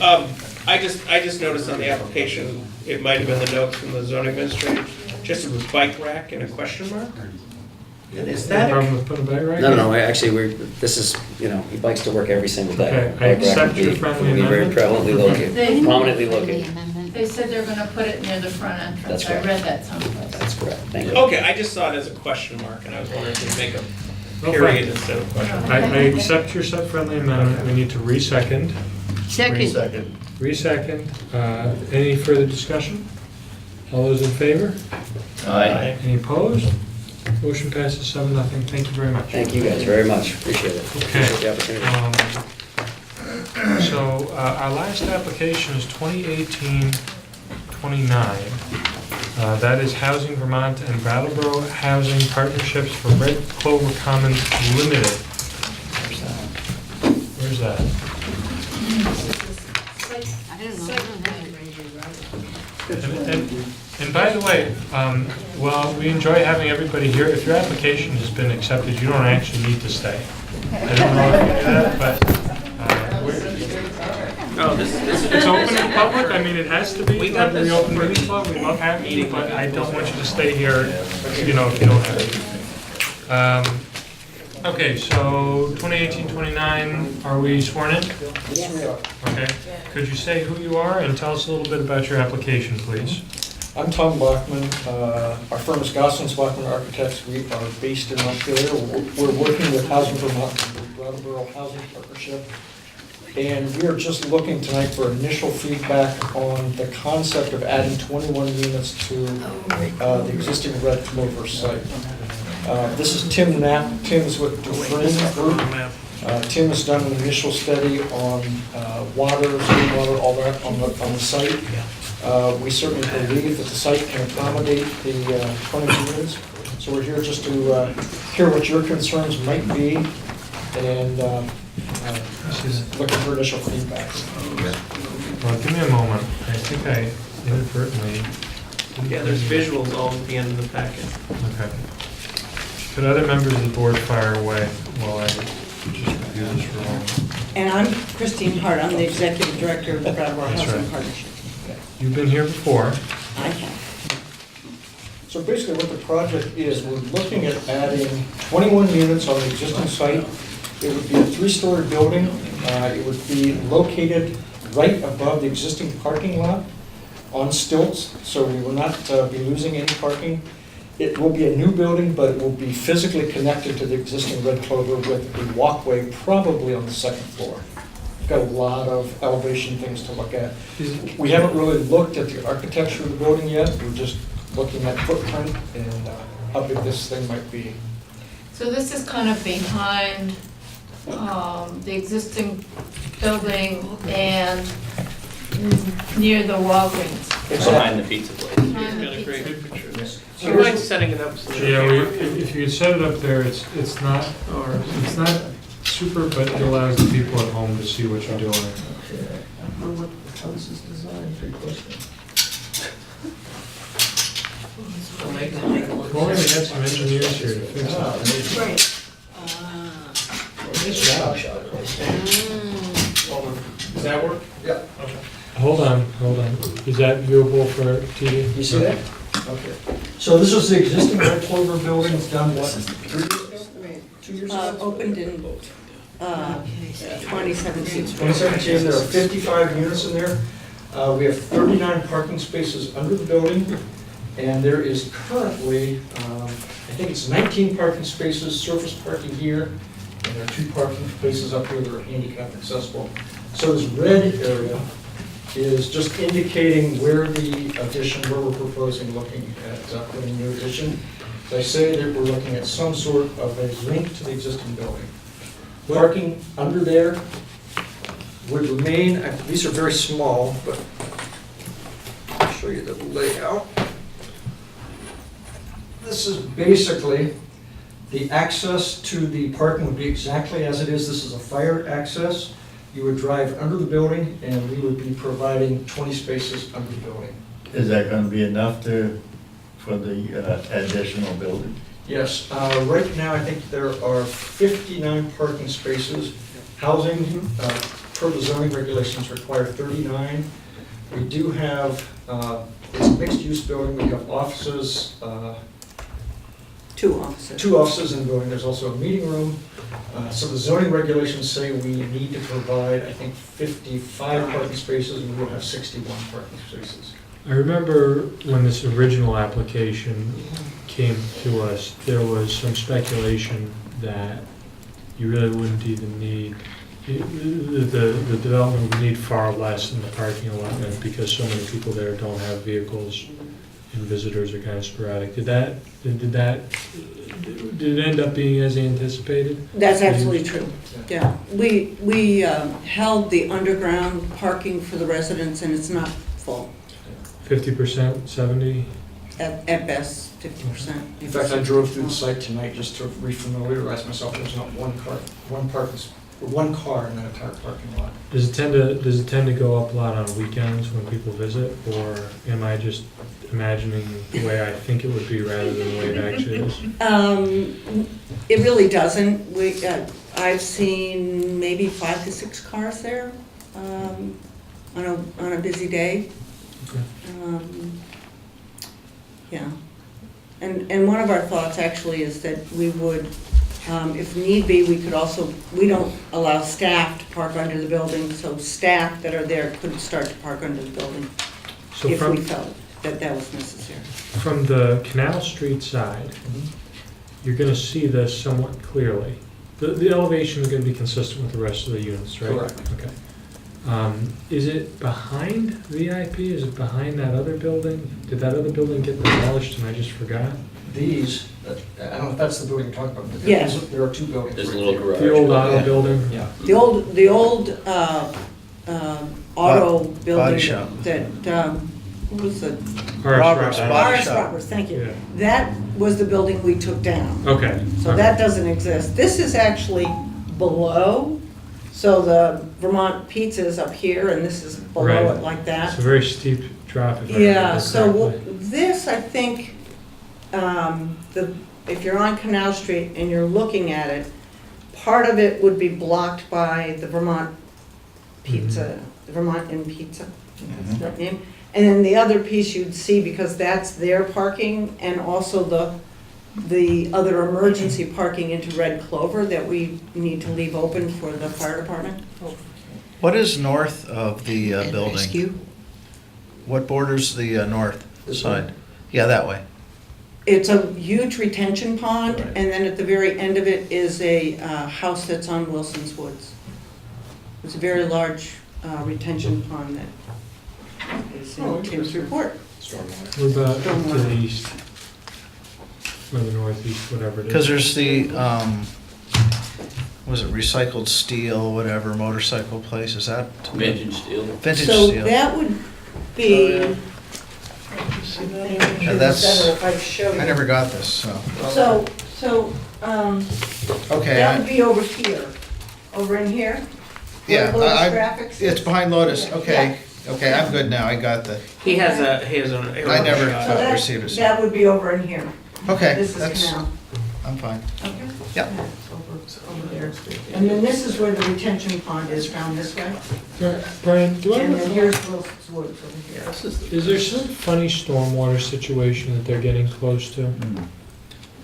I just noticed on the application, it might have been the notes from the zoning administrator, just it was bike rack and a question mark? And is No that, problem with putting a bag right? No, actually, this is, you know, he likes to work every single day. Okay, I accept your friendly We'll be very amendment. prominently located. They said they're gonna put it near the front entrance. That's I right. read that someplace. That's correct, thank you. okay, I just saw it as a question mark, and I was wondering if we make a No period problem. instead of question mark. I accept your friendly amendment. We need to re-second. Second. Re-second. Any further discussion? All those in favor? Aye. Any opposed? Motion passes 7-0. Thank you very much. Thank you guys very much, appreciate it. Okay. Appreciate the opportunity. So our last application is 2018-29. That is Housing Vermont and Brattleboro Housing Partnerships for Red Clover Commons Limited. Where's that? I don't know. And by the way, while we enjoy having everybody here, if your application has been accepted, you don't actually need to stay. I don't know if you knew that, but No, this is. it's open to the public. I mean, it has to be We got under the this open meeting law. We love having you, but I don't want you to stay here, you know, if you don't have to. Okay, so 2018-29, are we sworn in? Yes. Okay. Could you say who you are and tell us a little bit about your application, please? I'm Tom Bachman. Our firm is Goslin Bachman Architects. We are based in Montpelier. We're working with Housing Vermont, the Brattleboro Housing Partnership. And we are just looking tonight for initial feedback on the concept of adding 21 units to the existing Red Clover site. This is Tim Knapp. Tim's with Dufresne Group. Tim has done an initial study on water, stormwater, all that on the site. We certainly believe that the site can accommodate the 20 units. So we're here just to hear what your concerns might be and looking for initial feedback. Well, give me a moment. I think I inadvertently. Yeah, there's visuals all at the end of the packet. Okay. Could other members of the board fire away while I just review this for a moment? And I'm Christine Hart, I'm the Executive Director of the Brattleboro That's Housing right. Partnership. You've been here before. I have. So basically what the project is, we're looking at adding 21 units on the existing site. It would be a 3-story building. It would be located right above the existing parking lot on stilts, so we will not be losing any parking. It will be a new building, but it will be physically connected to the existing Red Clover with a walkway probably on the 2nd floor. We've got a lot of elevation things to look at. We haven't really looked at the architecture of the building yet. We're just looking at footprint and how big this thing might be. So this is kind of behind the existing building and near the Walgreens. It's Behind the pizza place. Behind the Got a great pizza. picture of this. Do you mind setting it up so that Yeah, if you could set it up there, it's not super, but it allows the people at home to see what you're doing. How this is designed, great question. If only we had some engineers here to fix it. Right. Does that work? Yeah. Hold on. Is that viewable for TV? You see that? Okay. So this is the existing Red Clover building, it's done what, 3 years ago? 2 years ago? Opened in 2017. 2017, there are 55 units in there. We have 39 parking spaces under the building, and there is currently, I think it's 19 parking spaces, surface parking here, and there are 2 parking spaces up here that are handicap accessible. So this red area is just indicating where the addition, where we're proposing looking at putting a new addition. As I say, that we're looking at some sort of a link to the existing building. Parking under there would remain, these are very small, but I'll show you the layout. This is basically, the access to the parking would be exactly as it is. This is a fire access. You would drive under the building, and we would be providing 20 spaces under the building. Is that going to be enough for the additional building? Yes, right now, I think there are 59 parking spaces. Housing, per the zoning regulations, require 39. We do have, it's a mixed-use building, we have offices. 2 offices. 2 offices in the building, there's also a meeting room. So the zoning regulations say we need to provide, I think, 55 parking spaces, and we will have 61 parking spaces. I remember when this original application came to us, there was some speculation that you really wouldn't even need, the development would need far less in the parking allotment because so many people there don't have vehicles and visitors are kind of sporadic. Did it end up being as anticipated? That's absolutely true, yeah. We held the underground parking for the residents, and it's not full. 50%, 70? At best, 50%. In fact, I drove through the site tonight just to refamiliarize myself. There's not one car in that entire parking lot. Does it tend to go up a lot on weekends when people visit, or am I just imagining the way I think it would be rather than the way it actually is? It really doesn't. I've seen maybe 5 to 6 cars there on a busy day. Okay. Yeah. And one of our thoughts actually is that we would, if need be, we don't allow staff to park under the building, so staff that are there could start to park under the building So if we felt that was necessary. From the Canal Street side, you're going to see this somewhat clearly. The elevation is gonna be consistent with the rest of the units, right? Correct. Okay. Is it behind VIP? Is it behind that other building? Did that other building get demolished and I just forgot? These, I don't know if that's the building you're talking about, but Yes. there are two buildings. There's a right little there. garage. The old auto Yeah. building? Yeah. The old auto building shop. that, what was it? Robert's RS Body RS Shop. Roberts, thank you. Yeah. That was the building we took down. Okay. So that doesn't exist. This is actually below, so the Vermont Pizza is up here, and this is below Right. it like that. It's a very steep drop. If I remember Yeah, so correctly. this, I think, if you're on Canal Street and you're looking at it, part of it would be blocked by the Vermont Pizza, the Vermont in Pizza, that's that name. And then the other piece you'd see, because that's their parking, and also the other emergency parking into Red Clover that we need to leave open for the fire department. What is north of the building? Rescue? What borders the north This side? one? Yeah, that way. It's a huge retention pond, Right. and then at the very end of it is a house that's on Wilson's Woods. It's a very large retention pond that is in Tim's report. What about to the east? Or the northeast, whatever it is? Because there's the, was it recycled steel, whatever, motorcycle place, is that? Vintage steel. Vintage So steel. that would be. Oh, Yeah, that's, Better if I showed you. I never got this, so. So, Okay, that would be over here, over in here. yeah, Where Lotus I, Graphics it's is. behind Lotus, okay, okay, I'm good now, I got the, He has an I never So that- received it. That would be over in here. Okay, This is that's, canal. I'm fine. Okay. Yep. Over there. And then this is where the retention pond is, down this way. Brian, do I And then recall, here's Wilson's Woods over here. is there some funny stormwater situation that they're getting close to?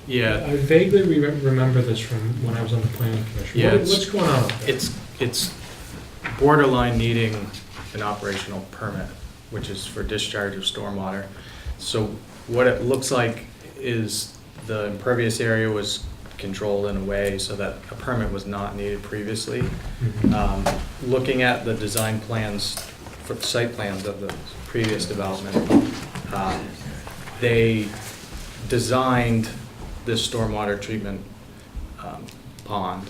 Yeah, I vaguely remember this from when I was on the planning commission. Yeah, What's going on up there? it's borderline needing an operational permit, which is for discharge of stormwater. So what it looks like is the impervious area was controlled in a way so that a permit was not needed previously. Mhm. Looking at the design plans, for the site plans of the previous development, they designed this stormwater treatment pond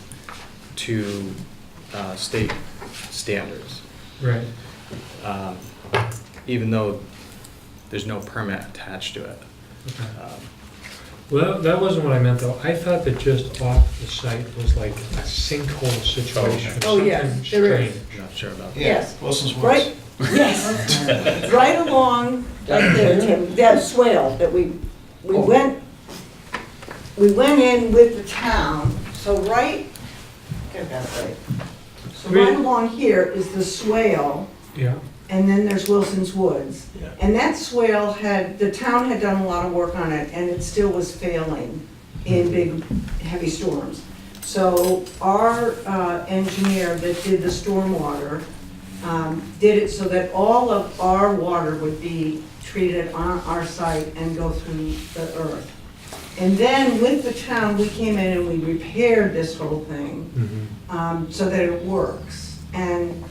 to state standards. Right. Even though there's no permit attached to it. Okay. Well, that wasn't what I meant, though. I thought that just off the site was like a sinkhole situation. Oh, yes, something there is. strange. Not sure about that. Yes. Wilson's Woods. Right, yes. Right along, right there, Tim, that swale that we went in with the town, so right, get that right. So right along here is the swale, Yeah. and then there's Wilson's Woods. Yeah. And that swale the town had done a lot of work on it, and it still was failing in big, heavy storms. So our engineer that did the stormwater did it so that all of our water would be treated on our site and go through the earth. And then with the town, we came in and we repaired this whole thing so that it works. And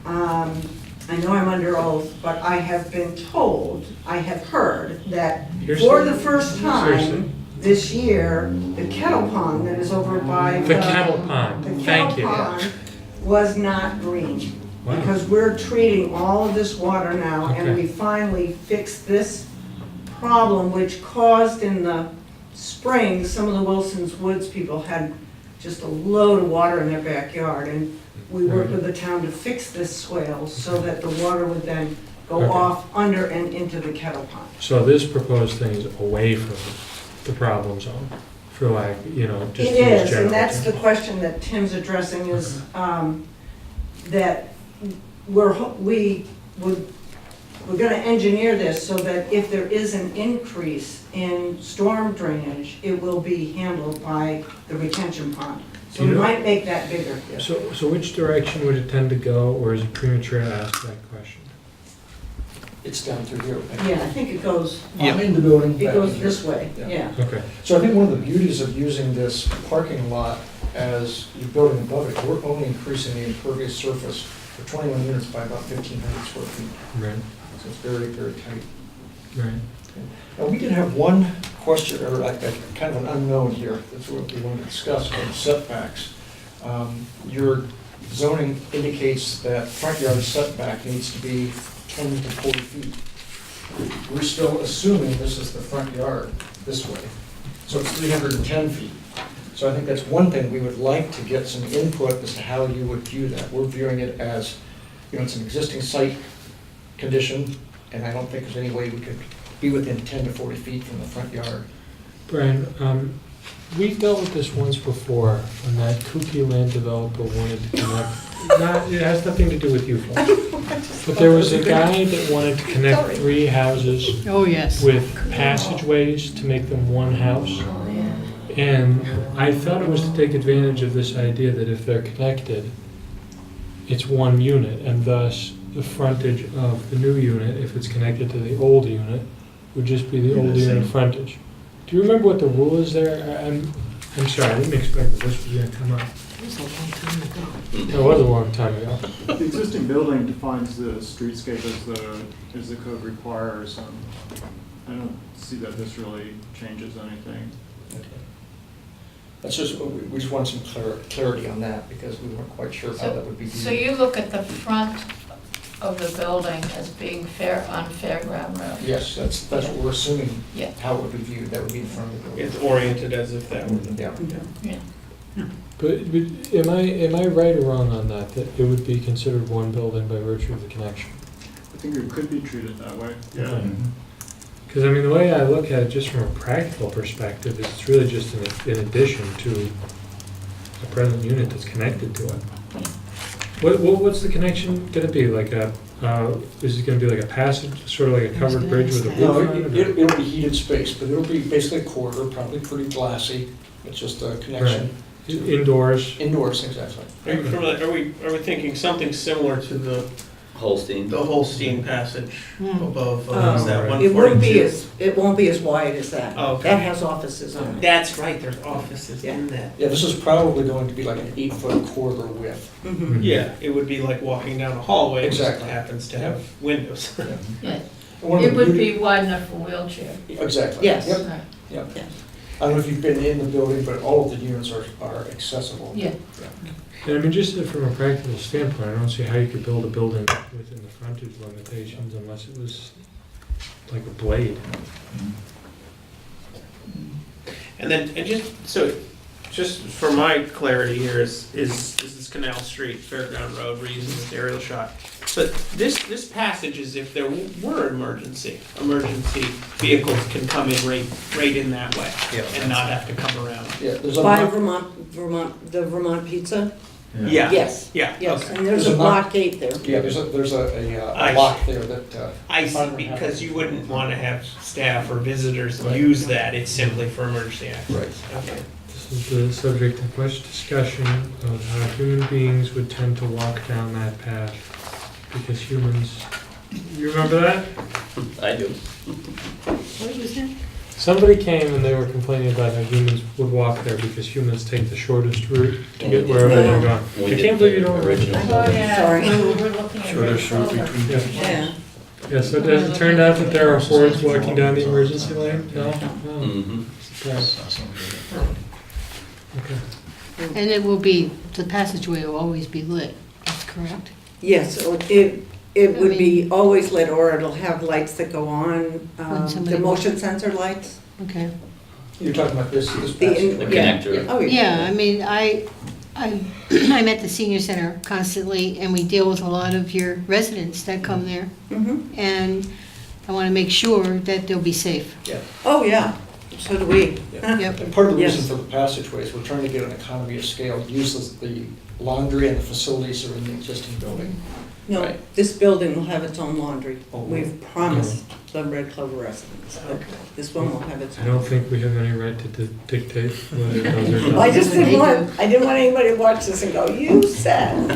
I know I'm under oath, but I have been told, I have heard that for the first time this year, the kettle pond that is over by The kettle pond, the thank kettle you. pond was not green. Wow. Because we're treating all of this water now, and Okay. we finally fixed this problem, which caused in the spring, some of the Wilson's Woods people had just a load of water in their backyard, and we worked with the town to fix this swale so that the water would then go Okay. off under and into the kettle pond. So this proposed thing is away from the problem zone, for lack, just It to use is, general and that's the terms. question that Tim's addressing is, that we're gonna engineer this so that if there is an increase in storm drainage, it will be handled by the retention pond. So we might make that bigger. So which direction would it tend to go, or is it premature to ask that question? It's down through here. Yeah, I think it goes, Behind the building. it back goes in this here. way, yeah. Okay. So I think one of the beauties of using this parking lot as you're building above it, we're only increasing the impervious surface for 21 units by about 1,500 square feet. Right, So it's very, very tight. right. Now, we did have one question, or like a kind of an unknown here, that's what we wanted to discuss, on setbacks. Your zoning indicates that front yard setback needs to be 20 to 40 feet. We're still assuming this is the front yard this way, so it's 310 feet. So I think that's one thing we would like to get some input as to how you would view that. We're viewing it as, it's an existing site condition, and I don't think there's any way we could be within 10 to 40 feet from the front yard. Brian, we dealt with this once before, when that kooky land developer wanted to connect, it has nothing to do with you folks. But there was a guy that wanted to connect 3 houses Oh, yes. with passageways to make them one house. And I thought it was to take advantage of this idea that if they're connected, it's one unit, and thus the frontage of the new unit, if it's connected to the old unit, would just be the old unit frontage. Do you remember what the rule is there? I'm sorry, I didn't expect that this was going to come up. It was a long time ago. It was a long time ago. The existing building defines the streetscape as the code requires. I don't see that this really changes anything. That's just, we just want some clarity on that, because we weren't quite sure how that would be viewed. So you look at the front of the building as being on Fairground Road? Yes, that's what we're assuming, Yeah. how it would be viewed, that would be the front of the building. It's oriented as if that were the. Yeah. Yeah. But am I right or wrong on that it would be considered one building by virtue of the connection? I think it could be treated that way, yeah. Because, I mean, the way I look at it, just from a practical perspective, is it's really just in addition to a present unit that's connected to it. What's the connection going to be? Like is it going to be like a passage, sort of like a covered bridge with a No, roof on it? it'll be heated space, but it'll be basically a corridor, probably pretty glassy. It's just a connection. Right. Indoors? Indoors, exactly. Are we thinking something similar to the Holstein passage above, is that 142? It won't be as wide as that. Oh, okay. That has offices on it. That's right, there's offices in that. Yeah, this is probably going to be like an 8-foot corridor width. Mhm. Yeah, it would be like walking down a hallway, it just Exactly. happens to have windows. Yeah. One of It the would beauty- be wide enough for wheelchair. Exactly. Yes. Yep. Okay. Yep. Yes. I don't know if you've been in the building, but all of the units are accessible. Yeah. And I mean, just from a practical standpoint, I don't see how you could build a building within the frontage limitations unless it was like a blade. And just for my clarity here, is this Canal Street, Fairground Road, we're using this aerial shot. But this passage is if there were emergency vehicles can come in right in that way and not have to come around. Yeah, there's By a, the Vermont Pizza? Yeah. Yes. Yeah. Yes, okay. and there's a block gate there. yeah, there's a I lock there that. I see, because you wouldn't want to have staff or visitors use that, it's simply for emergency access. Okay. This is the subject of much discussion of how human beings would tend to walk down that path because humans, you remember that? I do. What was that? Somebody came and they were complaining about how humans would walk there because humans take the shortest route to get wherever they're going. I can't believe you don't remember. Oh, yeah. Sorry. We're looking at Shortest route Brattleboro. between Yeah. Yeah. Yeah, so does it turn out that there are Fords walking down the emergency lane? No? Mm-hmm. Surprise. Okay. And it will be, the passageway will always be lit, that's correct? Yes, it would be always lit, or it'll have lights that go on, When somebody the motion sensor lights. Okay. You're talking about this The passage. yeah. connector. Oh, Yeah, I mean, I'm at the senior center constantly, and we deal with a lot of your residents that come there, Mhm. and I want to make sure that they'll be safe. Oh, yeah, so do we. Yep. And part of the Yes. reason for the passageways, we're trying to get an economy of scale, use the laundry and the facilities are in the existing building. No, Right. this building will have its own laundry. Oh, We've promised the Red Clover residents that this one will have its I own. don't think we have any right to dictate whether those are done. Well, I just They do. I didn't want anybody to watch this and go, you said.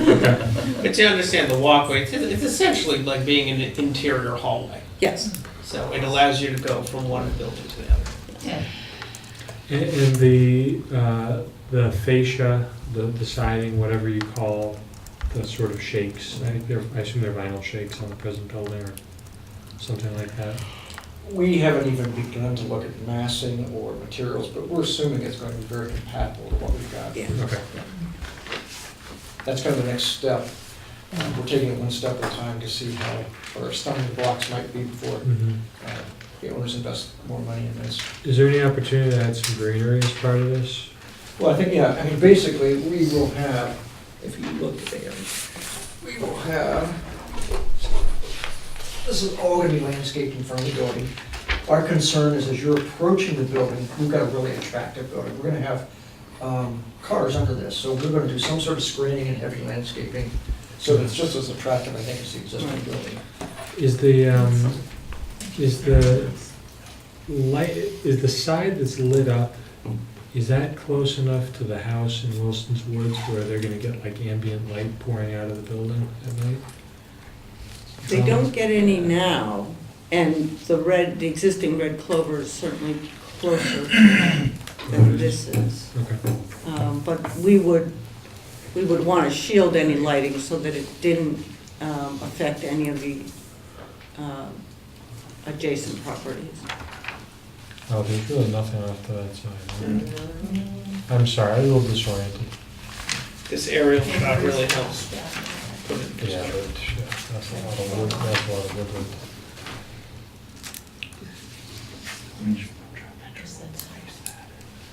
But you understand the walkway, it's essentially like being in an interior hallway. Yes. So it allows you to go from one building to the other. Yeah. And the the fascia, the siding, whatever you call the sort of shakes, I assume they're vinyl shakes on the present building or something like that? We haven't even begun to look at massing or materials, but we're assuming it's going to be very compatible to what we've got. Yeah. Okay. That's kind of the next step. We're taking it one step at a time to see how, what our stumbling blocks might be before Mhm. the owners invest more money in this. Is there any opportunity to add some greenery as part of this? Well, I think, yeah, I mean, basically, we will have, if you look there, we will have, this is all gonna be landscaped in front of the building. Our concern is as you're approaching the building, we've got a really attractive building. We're gonna have cars under this, so we're gonna do some sort of screening and heavy landscaping, so that it's just as attractive, I think, as the existing building. Is the side that's lit up, is that close enough to the house in Wilson's Woods where they're gonna get like ambient light pouring out of the building at night? They don't get any now, and the existing red clover is certainly closer than this is. Okay. But we would want to shield any lighting so that it didn't affect any of the adjacent properties. Oh, there's really nothing off to that side. Right? I'm sorry, I'm a little disoriented. This aerial shot really helps put it in Yeah, perspective. but that's a lot of wood, that's a lot of woodland.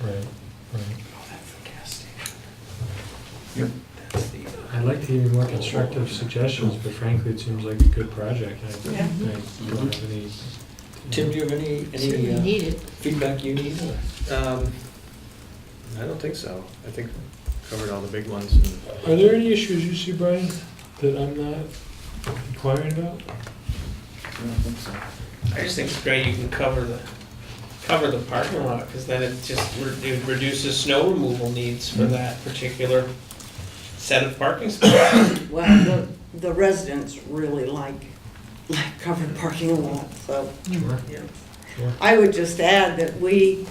Right, right. I'd like to hear more constructive suggestions, but frankly, it seems like a good project. I Yeah. don't have any. Tim, do you have any Certainly need it. feedback you need? I don't think so. I think we covered all the big ones. And Are there any issues you see, Brian, that I'm not inquiring about? I don't think so. I just think it's great you can cover the parking lot, because then it just, it reduces snow removal needs for that particular set of parking spots. Well, the residents really like covered parking a lot, so. Sure. Yeah. Sure. I would just add that we,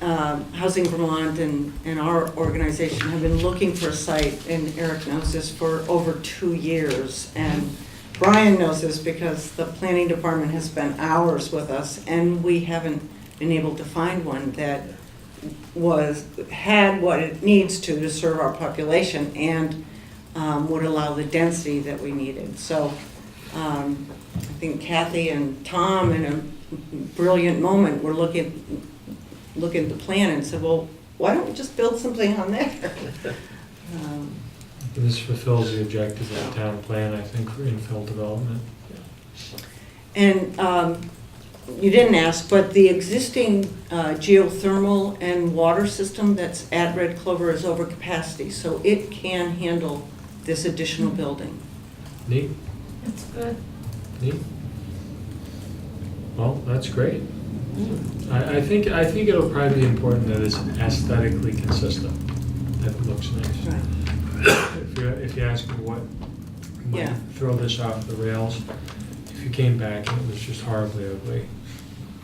Housing Vermont and our organization have been looking for a site, and Eric knows this, for over 2 years. And Brian knows this because the planning department has spent hours with us, and we haven't been able to find one that had what it needs to serve our population and would allow the density that we needed. So I think Kathy and Tom, in a brilliant moment, were looking at the plan and said, well, why don't we just build something on there? This fulfills the objective of the town plan, I think, for infill development. And you didn't ask, but the existing geothermal and water system that's at Red Clover is over capacity, so it can handle this additional building. Neat, It's good. neat. Well, that's great. I think it'll probably be important that it's aesthetically consistent, that it looks nice. Right. If you ask me what might Yeah. throw this off the rails, if you came back and it was just horribly ugly,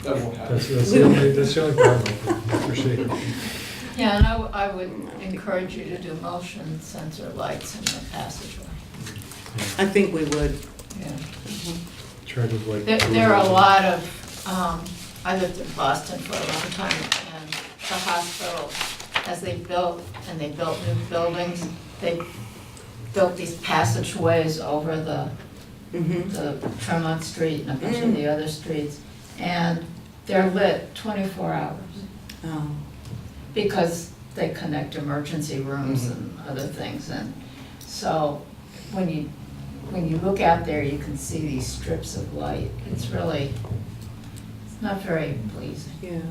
That won't happen. that's the only problem I foresee. Yeah, and I would encourage you to do motion sensor lights in the passageway. I think we would. Yeah. Try to avoid. There are a lot of, I lived in Boston for a long time, and the hospital, as they built new buildings, they built these passageways over the Tremont Street and a bunch of the other streets, and they're lit 24 hours. Oh. Because they connect emergency rooms and other things, and so when you look out there, you can see these strips of light. It's not very pleasing. Yeah.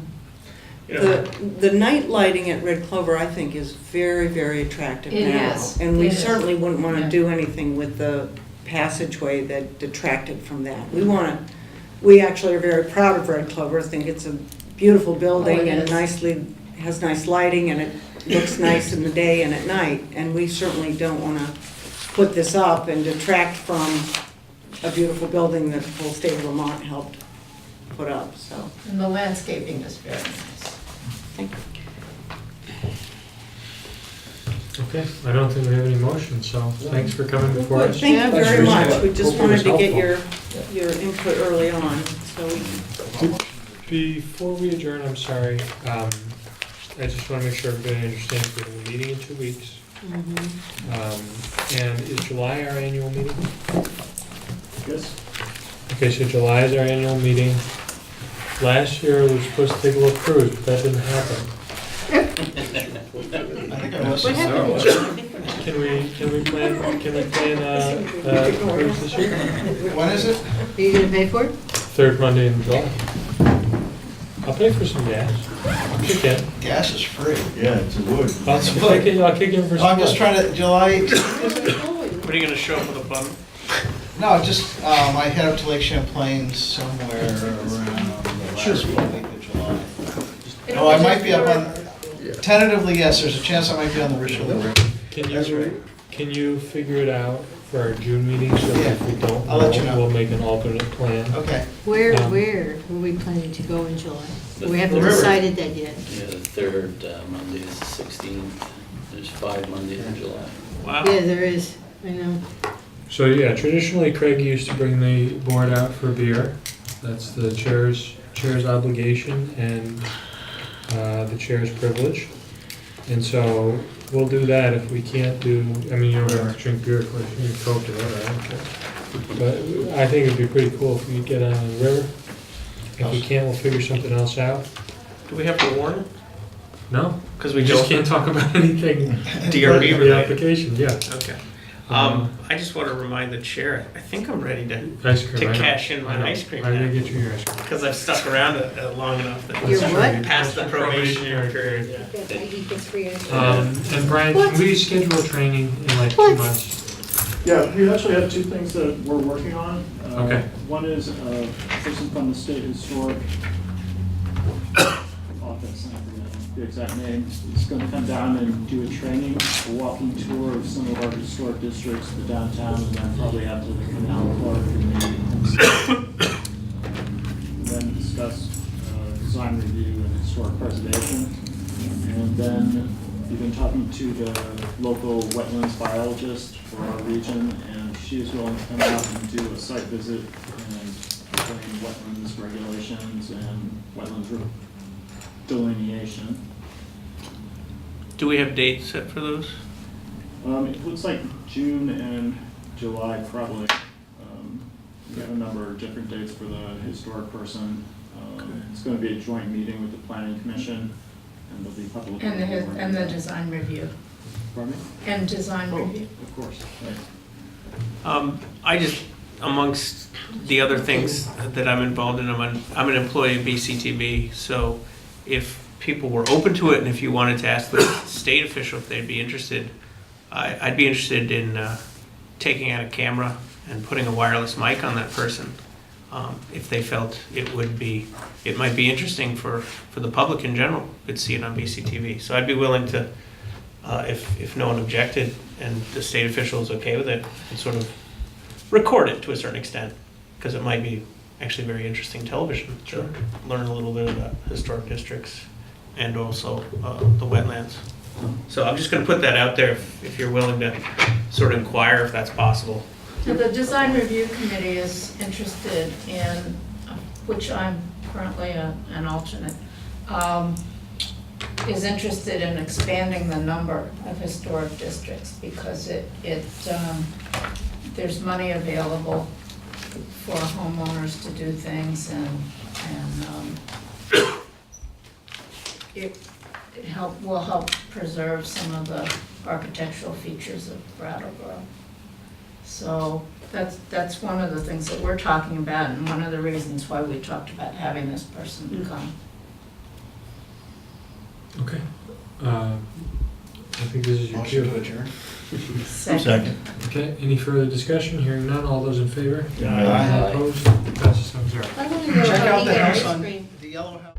You know, The night lighting at Red Clover, I think, is very, very attractive It now. is. And we It is. certainly wouldn't want to Yeah. do anything with the passageway that detracted from that. We actually are very proud of Red Clover, think it's a beautiful building Oh, it and is. has nice lighting, and it looks nice in the day and at night. And we certainly don't want to put this up and detract from a beautiful building that the whole state of Vermont helped put up, so. And the landscaping is very nice. Thank you. Okay, I don't think we have any motions, so thanks for coming before us. Thank you very much. We just wanted to get Helpful. your input early on, so we Before we adjourn, I'm sorry, I just want to make sure everybody understands we're going to be meeting in 2 weeks. And is July our annual meeting? Yes? Okay, so July is our annual meeting. Last year, we were supposed to take a little cruise, but that didn't happen. I think I must What have. happened? Can we plan a cruise this year? When is it? Are you gonna pay for it? Third Monday in July. I'll pay for some gas. I'll kick in. Gas is free. Yeah, it's a wood. I'll kick in for some. I'm just trying to, July, What are you gonna show for the fun? no, just, I head up to Lake Champlain somewhere around the last week of July. Oh, I might be up on, tentatively, yes, there's a chance I might be on the Richelieu River. Can you figure it out for our June meeting, so that if we don't, I'll let you know. we'll make an alternate plan? Okay. Where Um, were we planning to go in July? The We haven't river. decided that yet. Yeah, the third Monday is the 16th. There's 5 Mondays in July. Wow. Yeah, there is, I know. So yeah, traditionally Craig used to bring the board out for beer. That's the chair's obligation and the chair's privilege. And so we'll do that if we can't do, I mean, you don't have to drink beer, of course, you can Coke or whatever, I don't care. But I think it'd be pretty cool if we could get out on the river. If we can't, we'll figure something else out. Do we have to warn them? No, Because we we just don't. can't talk about anything. DRB The related. application, yeah. Okay. Um, I just want to remind the chair, I think I'm ready to Ice cream. I know. cash in I my know. ice cream I'm gonna now. get you your ice cream. Because I've stuck around long enough that Your what? past the probationary period. And Brian, can we schedule a training in like 2 months? Yeah, we actually have 2 things that we're working on. Okay. One is a person from the State Historic Office, I forget the exact name, is going to come down and do a training, a walking tour of some of our historic districts, the downtown, and then probably out to the Canal Park and then discuss design review and historic preservation. And then we've been talking to the local wetlands biologist for our region, and she is willing to come out and do a site visit and explain wetlands regulations and wetlands delineation. Do we have dates set for those? It looks like June and July probably. We have a number of different dates for the historic person. It's going to be a joint meeting with the planning commission, and there'll be a couple of. And the design review, Pardon me? and design Oh, review. of course, right. I just, amongst the other things that I'm involved in, I'm an employee of BCTV, so if people were open to it and if you wanted to ask the state official if they'd be interested, I'd be interested in taking out a camera and putting a wireless mic on that person. If they felt it might be interesting for the public in general, could see it on BCTV. So I'd be willing to, if no one objected and the state official is okay with it, and sort of record it to a certain extent, because it might be actually very interesting television to learn a little bit about historic districts and also the wetlands. So I'm just going to put that out there if you're willing to sort of inquire if that's possible. So the design review committee is interested in, which I'm currently an alternate, is interested in expanding the number of historic districts because there's money available for homeowners to do things and it will help preserve some of the architectural features of Brattleboro. So that's one of the things that we're talking about and one of the reasons why we talked about having this person come. Okay. I think this is your Motion cue. to adjourn. Second. Okay, any further discussion? Hearing none, all those in favor? Aye. Opposed? Passes 7-0. I want to go Check out eat the house ice on cream. the yellow house.